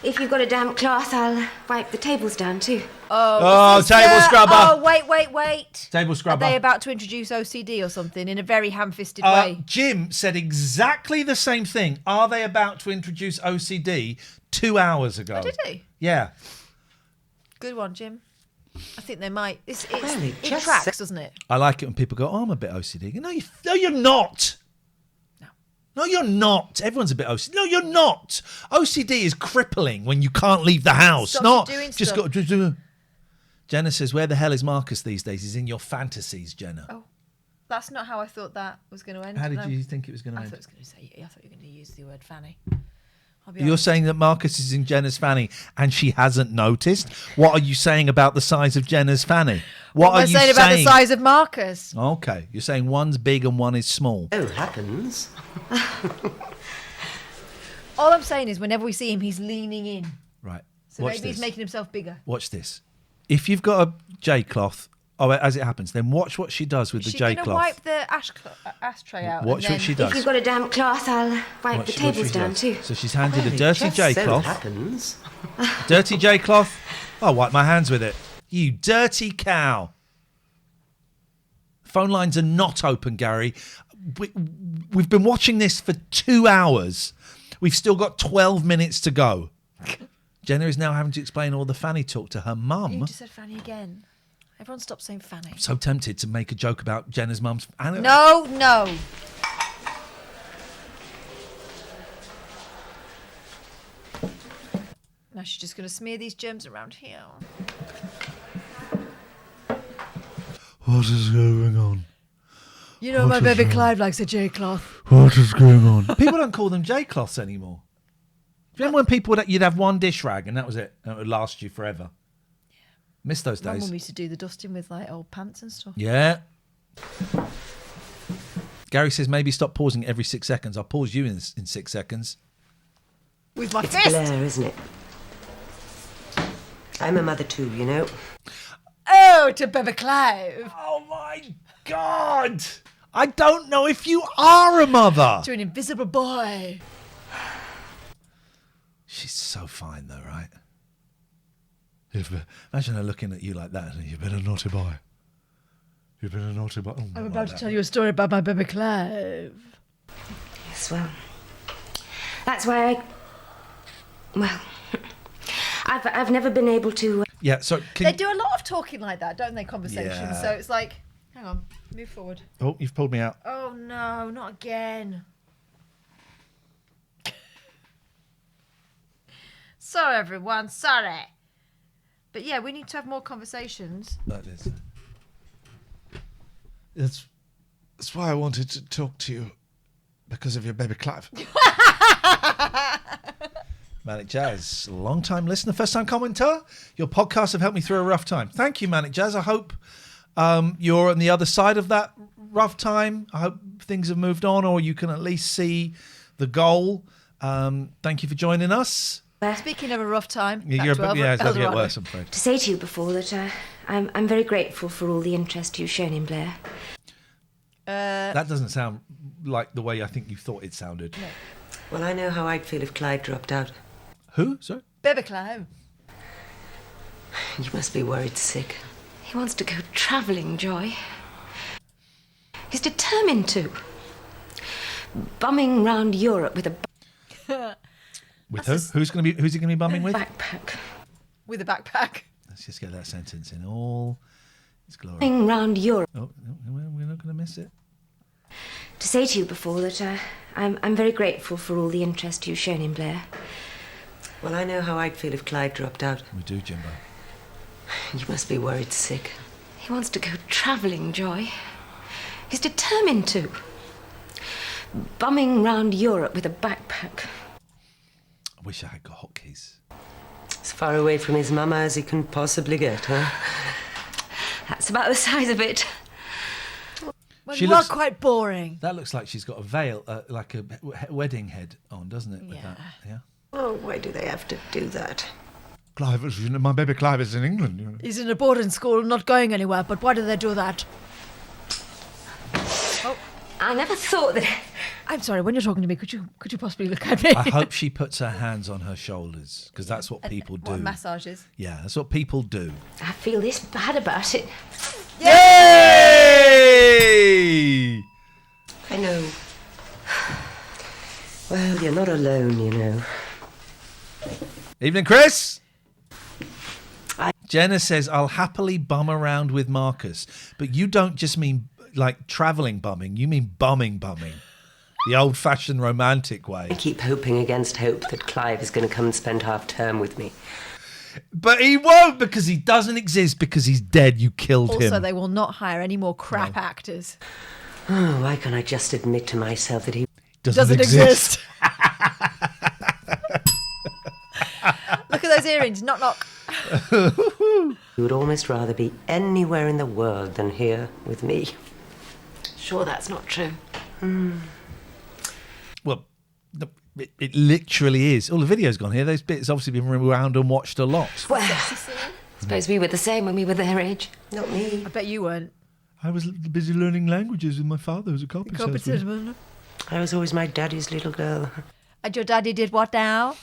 If you've got a damp cloth, I'll wipe the tables down too. Oh, sister. table scrubber. Oh, wait. Table scrubber. Are they about to introduce OCD or something in a very ham-fisted way? Jim said exactly the same thing. Are they about to introduce OCD 2 hours ago? Oh, did he? Yeah. Good one, Jim. I think they might. It just tracks, doesn't it? I like it when people go, oh, I'm a bit OCD. No, you're not. No, you're not. Everyone's a bit OCD. No, you're not. OCD is crippling when you can't leave the house. Stops you doing just stuff. got. Jenna says, where the hell is Marcus these days? He's in your fantasies, Jenna. Oh, that's not how I thought that was going to end. How did No. you think it was going to I end? thought you were going to use the word fanny. You're saying that Marcus is in Jenna's fanny and she hasn't noticed? What are you saying about the size of Jenna's fanny? What are am I you saying about the size of Marcus? Okay, you're saying one's big and one is small. Oh, happens. All I'm saying is whenever we see him, he's leaning in. Right. So Watch maybe he's this. making himself bigger. Watch this. If you've got a J-cloth Oh, as it happens. Then watch what she does with the J She's cloth. going to wipe the ashtray out. Watch and what she then... does. If you've got a damp cloth, I'll wipe the tables down too. So she's handed a dirty J So cloth. happens. Dirty J cloth. I'll wipe my hands with it. You dirty cow. Phone lines are not open, Gary. We've been watching this for 2 hours. We've still got 12 minutes to go. Jenna is now having to explain all the Fanny talk to her mum. You just said Fanny again. Everyone stop saying Fanny. I'm so tempted to make a joke about Jenna's mum's... No. Now she's just going to smear these germs around here. What is going on? You know, my baby Clive likes a J cloth. What is going on? People don't call them J cloths anymore. Do you remember when people you'd have one dish rag and that was it, and it would last you forever? Yeah. Miss those My days. mum used to do the dusting with like old pants and stuff. Yeah. Gary says maybe stop pausing every 6 seconds. I'll pause you in 6 seconds. With my It's fist. Blair, isn't it? I'm a mother too, you know. Oh, to baby Clive. Oh my God! I don't know if you are a mother. To an invisible boy. She's so fine though, right? Imagine her looking at you like that. You've been a naughty boy. You've been a naughty boy. Oh, I'm about to tell you a story about my baby Clive. Yes, well, that's why I've never been able to... Yeah, so... They do a lot of talking like that, don't they, conversations? Yeah. So it's like, hang on, move forward. Oh, you've pulled me out. Oh, no, not again. Sorry, everyone, sorry. But yeah, we need to have more conversations. Like this. That's why I wanted to talk to you, because of your baby Clive. Manic Jazz, long-time listener, first-time commenter. Your podcasts have helped me through a rough time. Thank you, Manic Jazz. I hope you're on the other side of that rough time. I hope things have moved on, or you can at least see the goal. Thank you for joining us. Speaking of a rough time, It's going to get worse, I'm afraid. To say to you before that I'm very grateful for all the interest you've shown in Blair. That doesn't sound like the way I think you thought it sounded. No. Well, I know how I'd feel if Clyde dropped out. Who? Sorry? Baby Clive. You must be worried sick. He wants to go travelling, Joy. He's determined to. Bumming round Europe with a... With who? Who's he going to be bumming with? Backpack. With a backpack. Let's just get that sentence in all its glory. Bumming round Europe. Oh, we're not going to miss it. To say to you before that I'm very grateful for all the interest you've shown in Blair. Well, I know how I'd feel if Clyde dropped out. We do, Jimbo. You must be worried sick. He wants to go travelling, Joy. He's determined to. Bumming round Europe with a backpack. I wish I had got hotkeys. As far away from his mama as he can possibly get, huh? That's about the size of it. Well, She you looks- are quite boring. That looks like she's got a veil, like a wedding head on, doesn't it? With Yeah. that, yeah. Oh, why do they have to do that? Clive, my baby Clive is in England. You know. He's in a boarding school, not going anywhere, but why do they do that? Oh, I never thought that... I'm sorry, when you're talking to me, could you possibly look at me? I hope she puts her hands on her shoulders, because that's what people do. What, massages? Yeah, that's what people do. I feel this bad about it. Yay! I know. Well, you're not alone, you know. Evening, Chris. Jenna says, I'll happily bum around with Marcus. But you don't just mean like travelling bumming, you mean bumming. The old-fashioned romantic way. I keep hoping against hope that Clive is going to come and spend half-term with me. But he won't, because he doesn't exist, because he's dead. You killed him. Also, they will not hire any more crap actors. Oh, why can't I just admit to myself that he doesn't exist. Look at those earrings. Knock, knock. He would almost rather be anywhere in the world than here with me. Sure, that's not true. Well, it literally is. All the video's gone here. Those bits obviously been rewound and watched a lot. Well, Suppose we were the same when we were their age. Not me. I bet you weren't. I was busy learning languages with my father, who's a carpet salesman. I was always my daddy's little girl. And your daddy did what now?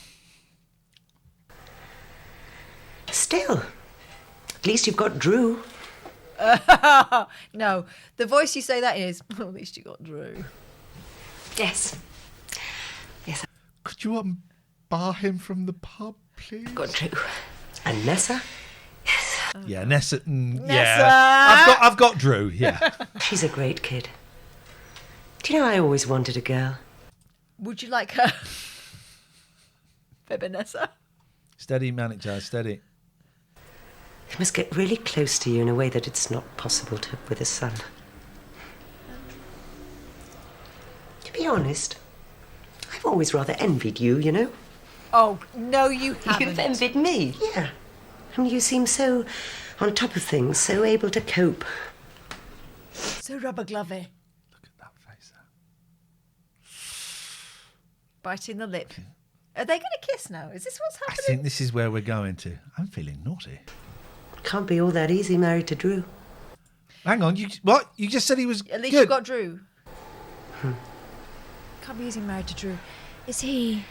Still. At least you've got Drew. No, the voice you say that is, well, at least you got Drew. Yes. Yes. Could you bar him from the pub, please? Got Drew. And Nessa? Yeah, Nessa. Nessa! Yeah. I've got Drew, yeah. She's a great kid. Do you know, I always wanted a girl. Would you like her? Baby Nessa? Steady, manager, steady. He must get really close to you in a way that it's not possible to with a son. To be honest, I've always rather envied you, you know. Oh, no, you haven't. You've envied me? Yeah. And you seem so on top of things, so able to cope. So rubber glovey. Look at that face. Biting the lip. Are they going to kiss now? Is this what's I happening? think this is where we're going to. I'm feeling naughty. Can't be all that easy married to Drew. Hang on, what? You just said he was At least good. you got Drew. Can't be easy married to Drew. Is he...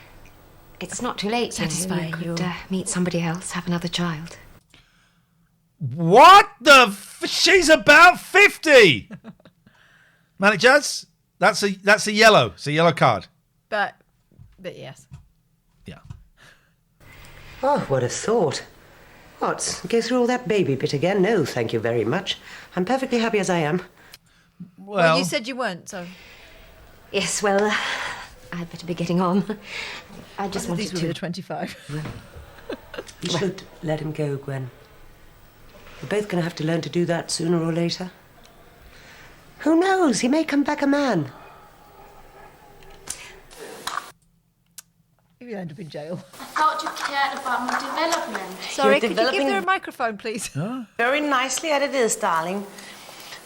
It's not too late. Satisfying You could meet somebody else, have another child. What the she's about 50. Managers, that's a yellow. It's a yellow card. But yes. Yeah. Oh, what a thought. What? Go through all that baby bit again? No, thank you very much. I'm perfectly happy as I am. Well, you said you weren't, so... Yes, well, I'd better be getting on. I just wanted these were to... the 25. You should let him go, Gwen. We're both going to have to learn to do that sooner or later. Who knows? He may come back a man. You'll end up in jail. I thought you cared about my development. Sorry, could you give her a microphone, please? Very nicely at it is, darling.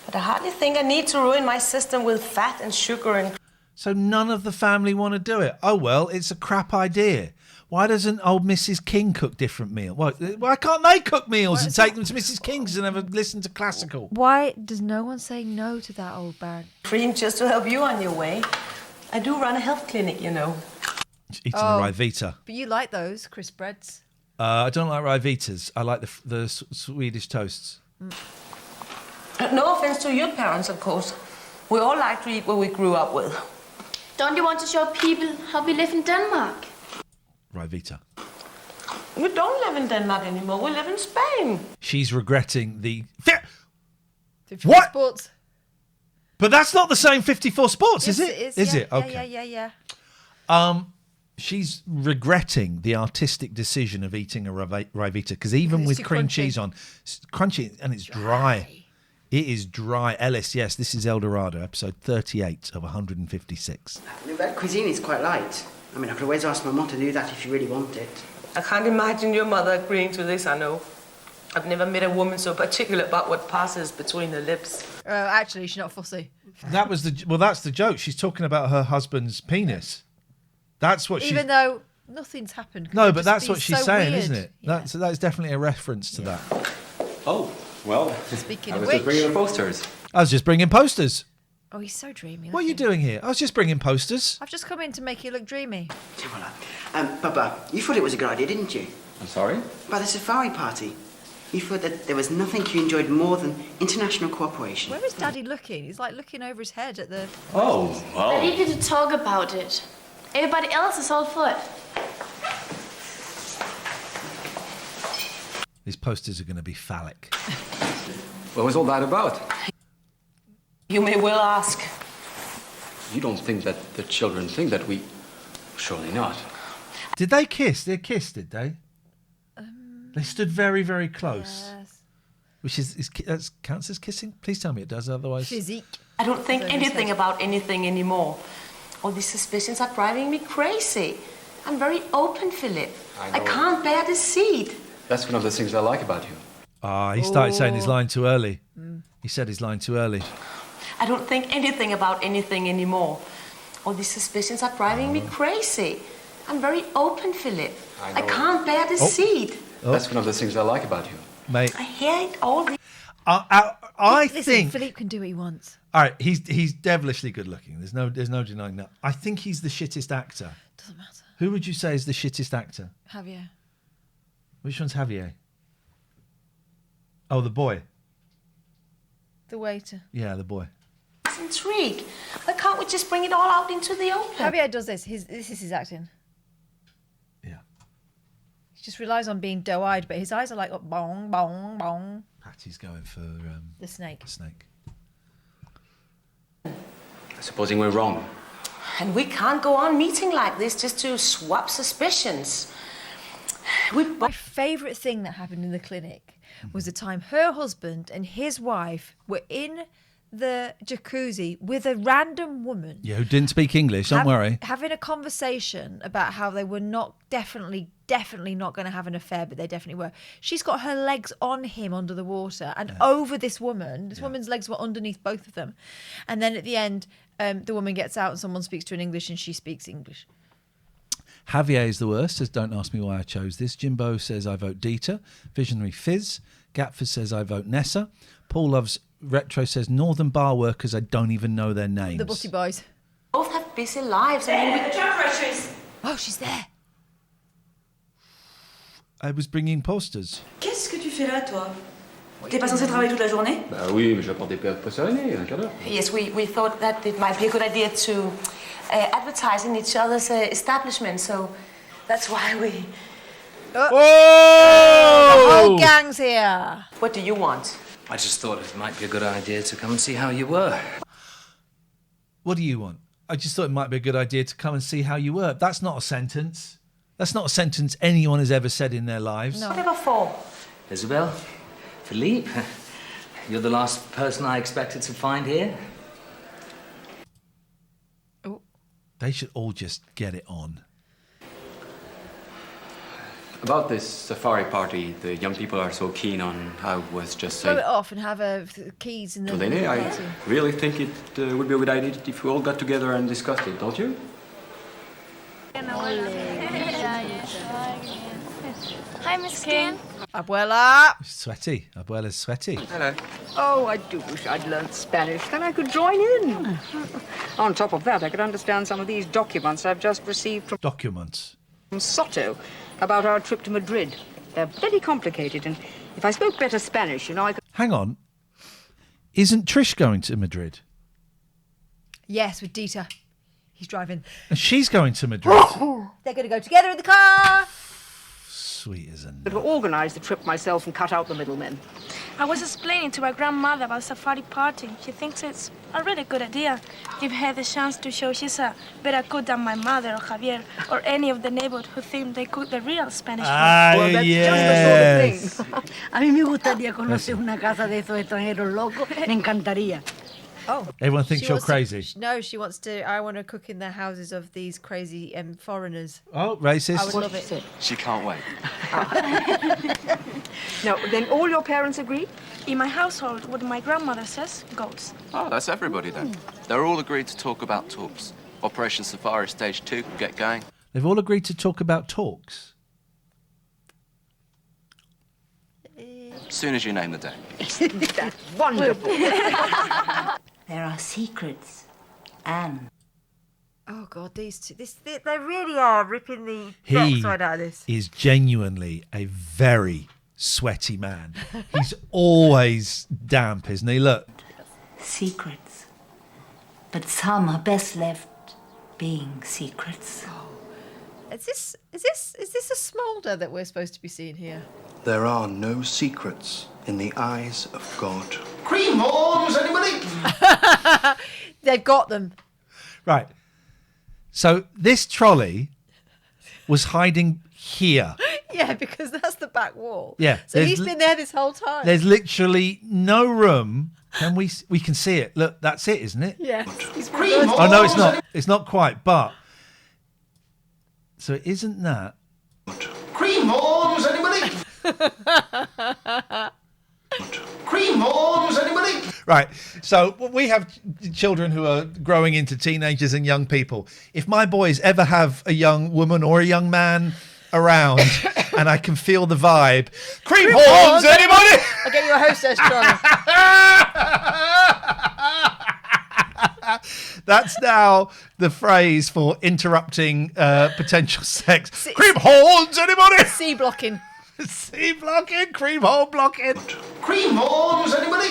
But I hardly think I need to ruin my system with fat and sugar and... So none of the family want to do it. Oh, well, it's a crap idea. Why doesn't old Mrs. King cook different meals? Why can't they cook meals and take them to Mrs. King's and never listen to classical? Why does no one say no to that old bag? cream just to help you on your way. I do run a health clinic, you know. Eating a Ryvita. But you like those crisp breads? I don't like Ryvitas. I like the Swedish toasts. No offense to your parents, of course. We all like to eat what we grew up with. Don't you want to show people how we live in Denmark? Ryvita. We don't live in Denmark anymore. We live in Spain. She's regretting the... 54 What? Sports. But that's not the same 54 Sports, Yes, is it? it is. Is Yeah, it? Okay. Yeah. She's regretting the artistic decision of eating a Ryvita because even It's with too cream crunchy. cheese on, it's crunchy and it's dry. It is dry. Ellis, yes, this is El Dorado, episode 38 of 156. That cuisine is quite light. I mean, I could always ask my mum to do that if you really want it. I can't imagine your mother agreeing to this, I know. I've never met a woman so particular about what passes between her lips. Actually, she's not fussy. That's the joke. She's talking about her husband's penis. That's what Even though nothing's happened. No, It'd but just that's be what she's so saying, weird. isn't it? That's definitely a reference to that. Oh, well, Speaking I of was just which- bringing the posters. I was just bringing posters. Oh, he's so dreamy. What are you doing here? I was just bringing posters. I've just come in to make you look dreamy. Papa, you thought it was a good idea, didn't you? I'm sorry? By the safari party. You thought that there was nothing you enjoyed more than international cooperation. Where is Daddy looking? He's like looking over his head at the... Oh, I need you to talk about it. Everybody else is all for it. These posters are going to be phallic. What was all that about? You may well ask. You don't think that the children think that we... Surely not. Did they kiss? They kissed, did they? They stood very, very close. Yes. Which that counts as kissing? Please tell me it does, otherwise... Physique. I don't think anything about anything anymore. All these suspicions are driving me crazy. I'm very open, Philip. I can't bear deceit. That's one of the things I like about you. He started saying his line too early. He said his line too early. I don't think anything about anything anymore. All these suspicions are driving me crazy. I'm very open, Philip. I can't bear deceit. That's one of the things I like about you. Mate. I hate all the... I Listen, think Philippe can do what he wants. All right, he's devilishly good looking. There's no denying that. I think he's the shittest actor. Doesn't matter. Who would you say is the shittest actor? Javier. Which one's Javier? Oh, the boy. The waiter. Yeah, the boy. It's intrigue. Why can't we just bring it all out into the open? Javier does this. This is his acting. Yeah. He just relies on being doe-eyed, but his eyes are like bong, bong, bong. Patty's going for the snake. The snake. Supposing we're wrong. And we can't go on meeting like this just to swap suspicions. My favourite thing that happened in the clinic was the time her husband and his wife were in the jacuzzi with a random woman. Yeah, who didn't speak English, don't worry. Having a conversation about how they were definitely not going to have an affair, but they definitely were. She's got her legs on him under the water and over this woman. This woman's legs were underneath both of them. And then at the end, the woman gets out and someone speaks to her in English and she speaks English. Javier is the worst, says don't ask me why I chose this. Jimbo says I vote Dieter. Visionary Fizz. Gatford says I vote Nessa. Paul Loves Retro says Northern bar workers, I don't even know their names. The Butty Boys. Both have busy lives. Oh, she's there. I was bringing posters. Qu'est-ce que tu fais là, toi? T'es pas censé travailler toute la journée? Bah oui, mais j'apporte des poissonniers, un quart d'heure. Yes, we thought that it might be a good idea to advertise in each other's establishment, so that's why we... The whole gang's here. What do you want? I just thought it might be a good idea to come and see how you were. What do you want? I just thought it might be a good idea to come and see how you were. That's not a sentence. That's not a sentence anyone has ever said in their lives. No. Whatever for? Isabel, Philippe, you're the last person I expected to find here. They should all just get it on. About this safari party the young people are so keen on, I was just Blow saying... it off and have keys in the I party. really think it would be a good idea if we all got together and discussed it, don't you? Hi, Miss King. Abuela. Sweaty. Abuela's sweaty. Hello. Oh, I do wish I'd learned Spanish. Then I could join in. On top of that, I could understand some of these documents I've just received from... Documents? From Soto about our trip to Madrid. They're very complicated, and if I spoke better Spanish, I could... Hang on. Isn't Trish going to Madrid? Yes, with Dieter. He's driving. And she's going to Madrid. They're going to go together in the car. Sweet as a nut. could organise the trip myself and cut out the middlemen. I was explaining to my grandmother about safari party. She thinks it's a really good idea. Give her the chance to show she's a better cook than my mother or Javier or any of the neighbors who think they cook the real Spanish food. Well, that's just the sort of thing. A mí me gustaría conocer una casa de esos extranjeros locos. Me encantaría. Oh. Everyone thinks She you're wants to- crazy. no, she wants to. I want to cook in the houses of these crazy foreigners. Oh, racist. I would love it. She can't wait. Now, then all your parents agree? In my household, what my grandmother says goes. Oh, that's everybody then. They're all agreed to talk about talks. Operation Safari Stage 2 can get going. They've all agreed to talk about talks. As soon as you name the day. That's wonderful. There are secrets, Anne. Oh God, these two. They really are ripping the He box right out of this. is genuinely a very sweaty man. He's always damp, isn't he? Look. Secrets. But some are best left being secrets. Is this a smolder that we're supposed to be seeing here? There are no secrets in the eyes of God. Cream horns, anybody? They've got them. Right. So this trolley was hiding here. Yeah, because that's the back wall. Yeah, So there's he's been there this whole time. There's literally no room. Can we can see it. Look, that's it, isn't it? Yeah. Oh no, it's not. It's not quite, but so it isn't that. Cream horns, anybody? Cream horns, anybody? Right. So we have children who are growing into teenagers and young people. If my boys ever have a young woman or a young man around and I can feel the vibe. Cream horns, anybody? I'll get you a hostess, Charlie. That's now the phrase for interrupting potential sex. Cream horns, anybody? C blocking. C blocking, cream horn blocking. Cream horns, anybody?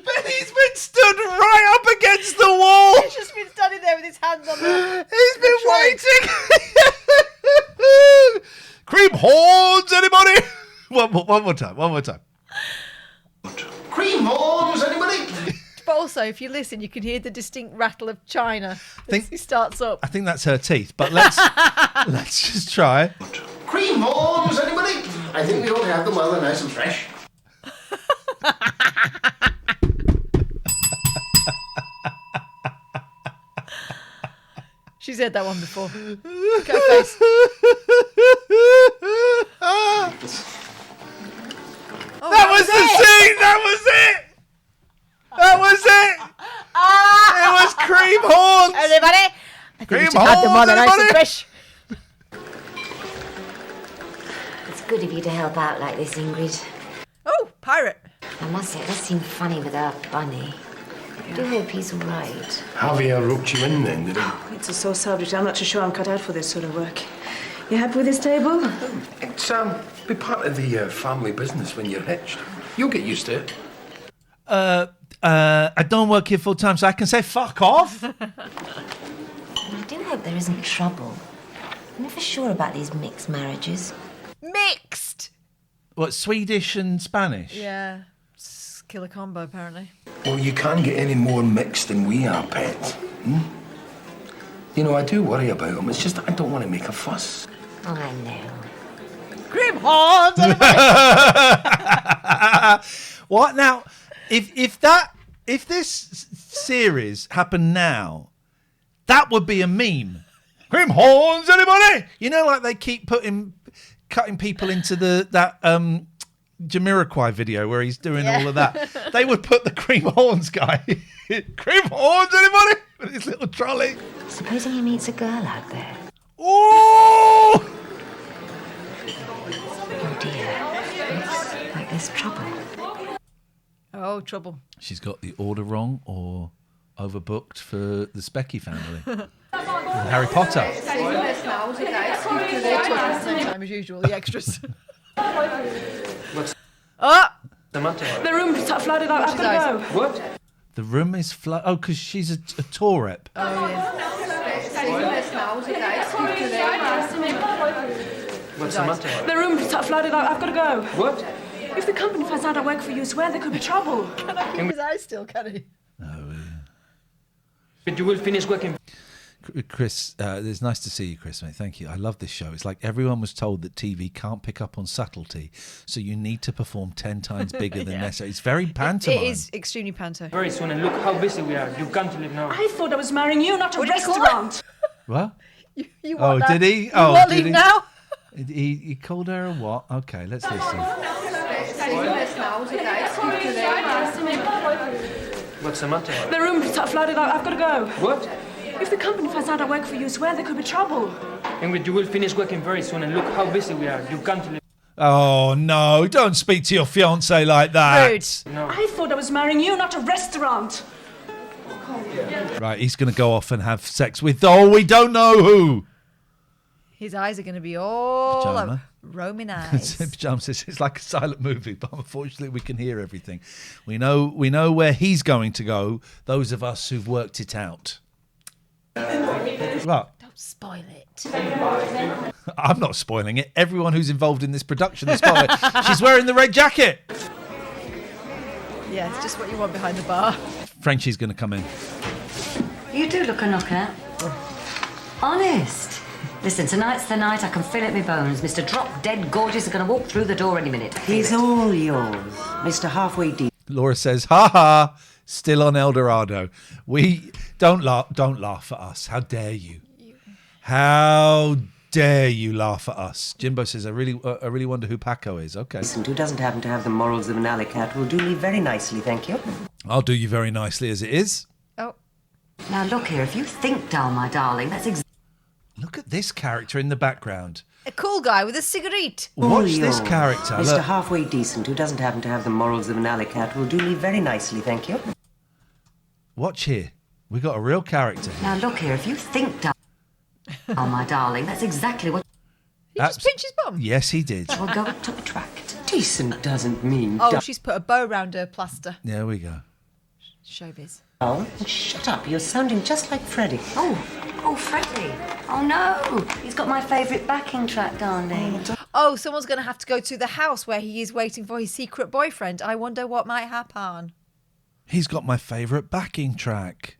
But he's been stood right up against the wall. He's just been standing there with his hands on the. He's been waiting. Cream horns, anybody? One more time. Cream horns, anybody? But also, if you listen, you can hear the distinct rattle of china Think- as he starts up. I think that's her teeth, but let's just try. Cream horns, anybody? I think we ought to have them while they're nice and fresh. She's heard that one before. Go face. That was the scene! That was it! That was it! It was cream horns! Everybody! I think Cream we should have them while they're nice and horns, fresh. It's good of you to help out like this, Ingrid. Oh, pirate. I must say, it does seem funny without Bunny. I do hope he's all right. Javier roped you in then, did he? It's a sore subject. I'm not too sure I'm cut out for this sort of work. You happy with this table? It's be part of the family business when you're hitched. You'll get used to it. I don't work here full time, so I can say fuck off. I do hope there isn't trouble. I'm never sure about these mixed marriages. Mixed! What, Swedish and Spanish? Yeah. Killer combo, apparently. Well, you can't get any more mixed than we are, pet. You know, I do worry about them. It's just I don't want to make a fuss. I know. Cream horns! What now? If this series happened now, that would be a meme. Cream horns, anybody? You know, like they keep cutting people into that Jamiroquai video where he's doing all of that. They would put the cream horns guy. Cream horns, anybody? With his little trolley. Supposing he meets a girl out there. Oh! Oh dear. Looks like there's trouble. Oh, trouble. She's got the order wrong or overbooked for the Specky family. Harry Potter. They're talking at the same time as usual, the extras. What's the room's flooded out. I've got to go. What? The room is flooded. Oh, because she's a tour rep. Oh, yeah. What's the matter? The room's flooded out. I've got to go. What? If the company finds out I work for you, swear there could be trouble. Can I keep his eyes still, can he? But you will finish working. Chris, it's nice to see you, Chris, mate. Thank you. I love this show. It's like everyone was told that TV can't pick up on subtlety, so you need to perform 10 times bigger than necessary. It's very pantomime. It is extremely panto. Very soon, and look how busy we are. You've got to leave now. I thought I was marrying you, not a What did he call restaurant. What? You Oh, want that? did he? You Oh, want did leave he? now? He called her a what? Okay, let's listen. What's the matter? The room's flooded out. I've got to go. What? If the company finds out I work for you, swear there could be trouble. Ingrid, you will finish working very soon, and look how busy we are. You've got to leave. Oh, no, don't speak to your fiancé like that. Rude. No. I thought I was marrying you, not a restaurant. Right, he's going to go off and have sex with, we don't know who. His eyes are going to be all Pajama. over. Roaming eyes. Pajama says it's like a silent movie, but unfortunately we can hear everything. We know where he's going to go, those of us who've worked it out. What? Don't spoil it. I'm not spoiling it. Everyone who's involved in this production is spoiling it. She's wearing the red jacket. Yeah, it's just what you want behind the bar. Frenchie's going to come in. You do look a knockout. Honest. Listen, tonight's the night. I can feel it in my bones. Mr. Drop Dead Gorgeous is going to walk through the door any minute. He's all yours, Mr. Halfway Deep. Laura says, "Ha ha, still on El Dorado." We don't laugh at us. How dare you? How dare you laugh at us? Jimbo says, I really wonder who Paco is. Okay. Listen, who doesn't happen to have the morals of an alley cat will do me very nicely, thank you. I'll do you very nicely as it is. Oh. Now look here, if you think dull, my darling, that's Look at this character in the background. A cool guy with a cigarette. Watch this character. Mr. Look. Halfway Decent, who doesn't happen to have the morals of an alley cat, will do me very nicely, thank you. Watch here. We got a real character here. Now look here, if you think oh my darling, that's exactly what He just pinched his bum. Yes, he did. we're going to attract. Decent doesn't mean... Oh, she's put a bow round her plaster. There we go. Showbiz. Oh, shut up. You're sounding just like Freddie. Oh, Freddie. Oh, no. He's got my favourite backing track, darling. Oh, someone's going to have to go to the house where he is waiting for his secret boyfriend. I wonder what might happen. He's got my favourite backing track.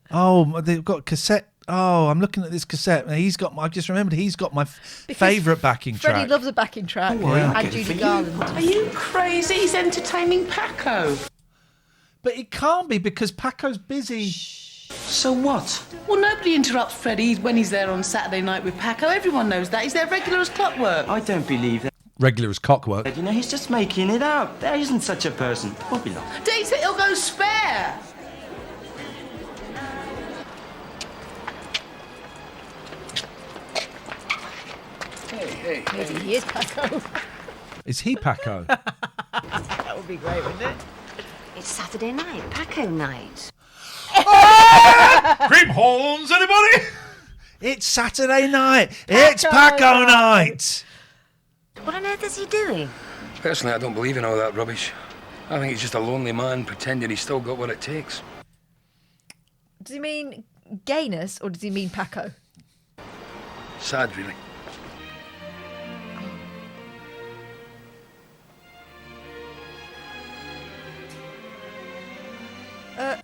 Oh, they've got cassette. Oh, I'm looking at this cassette. He's got. I just remembered he's got my favourite backing track. Freddie loves a backing track. Yeah. And Judy Garland. Are you crazy? He's entertaining Paco. But it can't be because Paco's busy. So what? Well, nobody interrupts Freddie when he's there on Saturday night with Paco. Everyone knows that. He's there regular as clockwork. I don't believe that. Regular as cockwork. You know, he's just making it up. There isn't such a person. Won't be long. Dave said he'll go spare. Hey. Maybe he is Paco. Is he Paco? That would be great, wouldn't it? It's Saturday night, Paco night. Cream horns, anybody? It's Saturday night. It's Paco night. What on earth is he doing? Personally, I don't believe in all that rubbish. I think he's just a lonely man pretending he's still got what it takes. Does he mean gayness or does he mean Paco? Sad, really.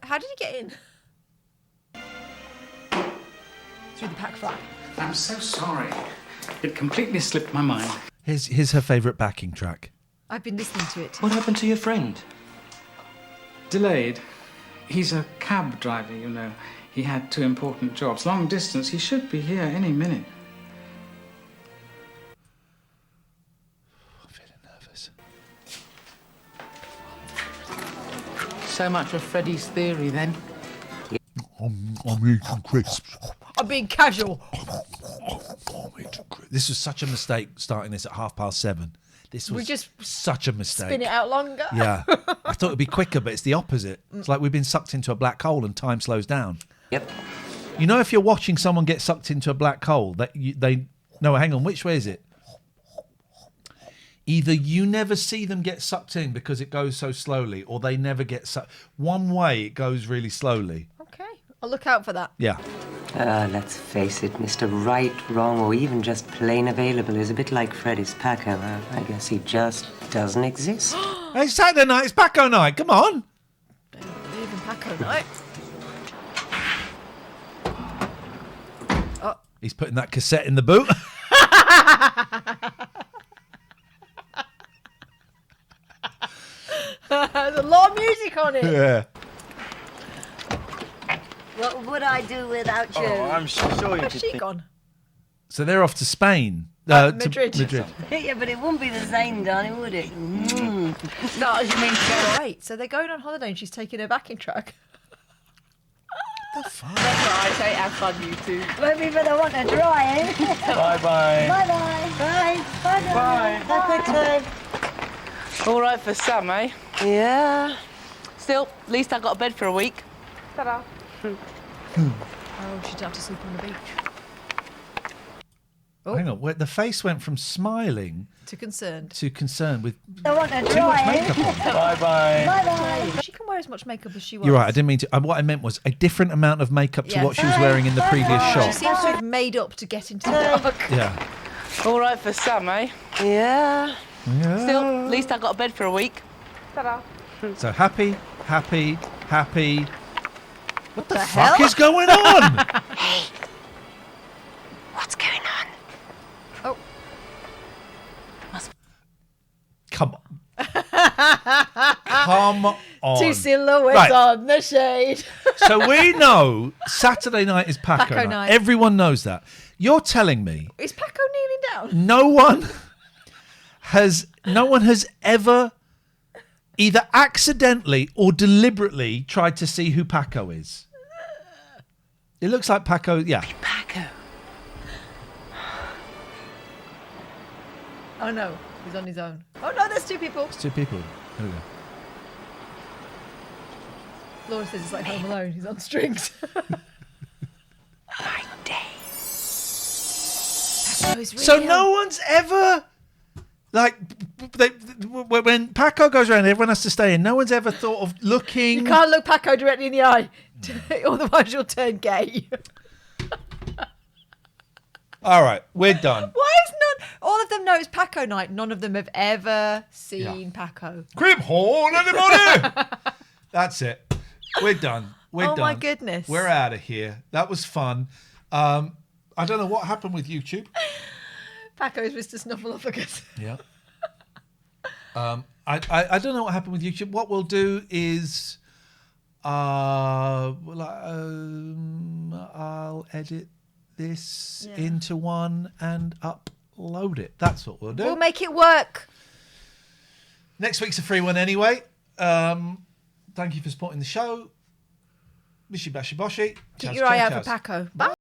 How did he get in? Through the pack flap. I'm so sorry. It completely slipped my mind. Here's her favourite backing track. I've been listening to it. What happened to your friend? Delayed. He's a cab driver, you know. He had 2 important jobs. Long distance. He should be here any minute. I'm feeling nervous. So much for Freddie's theory, then. I'm eating crisps. I'm being casual. This was such a mistake starting this at 7:30. This was We just such a mistake. Spin it out longer. Yeah. I thought it'd be quicker, but it's the opposite. It's like we've been sucked into a black hole and time slows down. Yep. You know, if you're watching someone get sucked into a black hole, no, hang on, which way is it? Either you never see them get sucked in because it goes so slowly, or they never get sucked. One way, it goes really slowly. Okay. I'll look out for that. Yeah. Let's face it, Mr. Right, Wrong, or even just plain available is a bit like Freddie's Paco. I guess he just doesn't exist. Hey, Saturday night, it's Paco night. Come on. Don't believe in Paco night. Oh. He's putting that cassette in the boot. There's a lot of music on it. Yeah. What would I do without you? Oh, I'm sure you Where's could she think... gone? So they're off to Spain. Madrid. To Madrid. Yeah, but it wouldn't be the same, darling, would it? No, you mean right. So they're going on holiday and she's taking her backing track. The fuck? That's all right. Hey, have fun, you two. Maybe but I want to try, eh? Bye-bye. Bye-bye. Bye. Bye. Bye. Have a good time. All right for some, eh? Yeah. Still, at least I got a bed for a week. Ta-da. Oh, she didn't have to sleep on the beach. Oh. Hang on, the face went from smiling To concerned. with I want to too much try, makeup on. Bye-bye. Bye-bye. She can wear as much makeup as she wants. You're right, I didn't mean to. What I meant was a different amount of makeup to Yeah. what she was wearing in the previous She shot. seems to have made up to get into the dark. Yeah. All right for some, eh? Yeah. Still, at least I got a bed for a week. Ta-da. So happy. What the hell? fuck is going on? What's going on? Oh. Come on. Come on. Two silhouettes Right. on the shade. So we know Saturday night is Paco, Paco night. night. Everyone knows that. You're telling me Is Paco kneeling down? no one has ever either accidentally or deliberately tried to see who Paco is. It looks like Paco, yeah. Paco. Oh no, he's on his own. Oh no, there's two people. It's two people. Here we go. Laura says it's like Home Alone. He's on strings. So no one's ever when Paco goes around, everyone has to stay in. No one's ever thought of looking. You can't look Paco directly in the eye, otherwise you'll turn gay. All right, we're done. Why is not all of them know it's Paco night? None of them have ever seen Paco. Crib horn, anybody? That's it. We're done. We're done. Oh my goodness. We're out of here. That was fun. I don't know what happened with YouTube. Paco is Mr. Snuffleupagus. Yeah. I don't know what happened with YouTube. What we'll do is I'll edit this into one and upload it. That's what we'll do. We'll make it work. Next week's a free one anyway. Thank you for supporting the show. Bishi bashi boshi. Keep your eye out for Paco. Bye.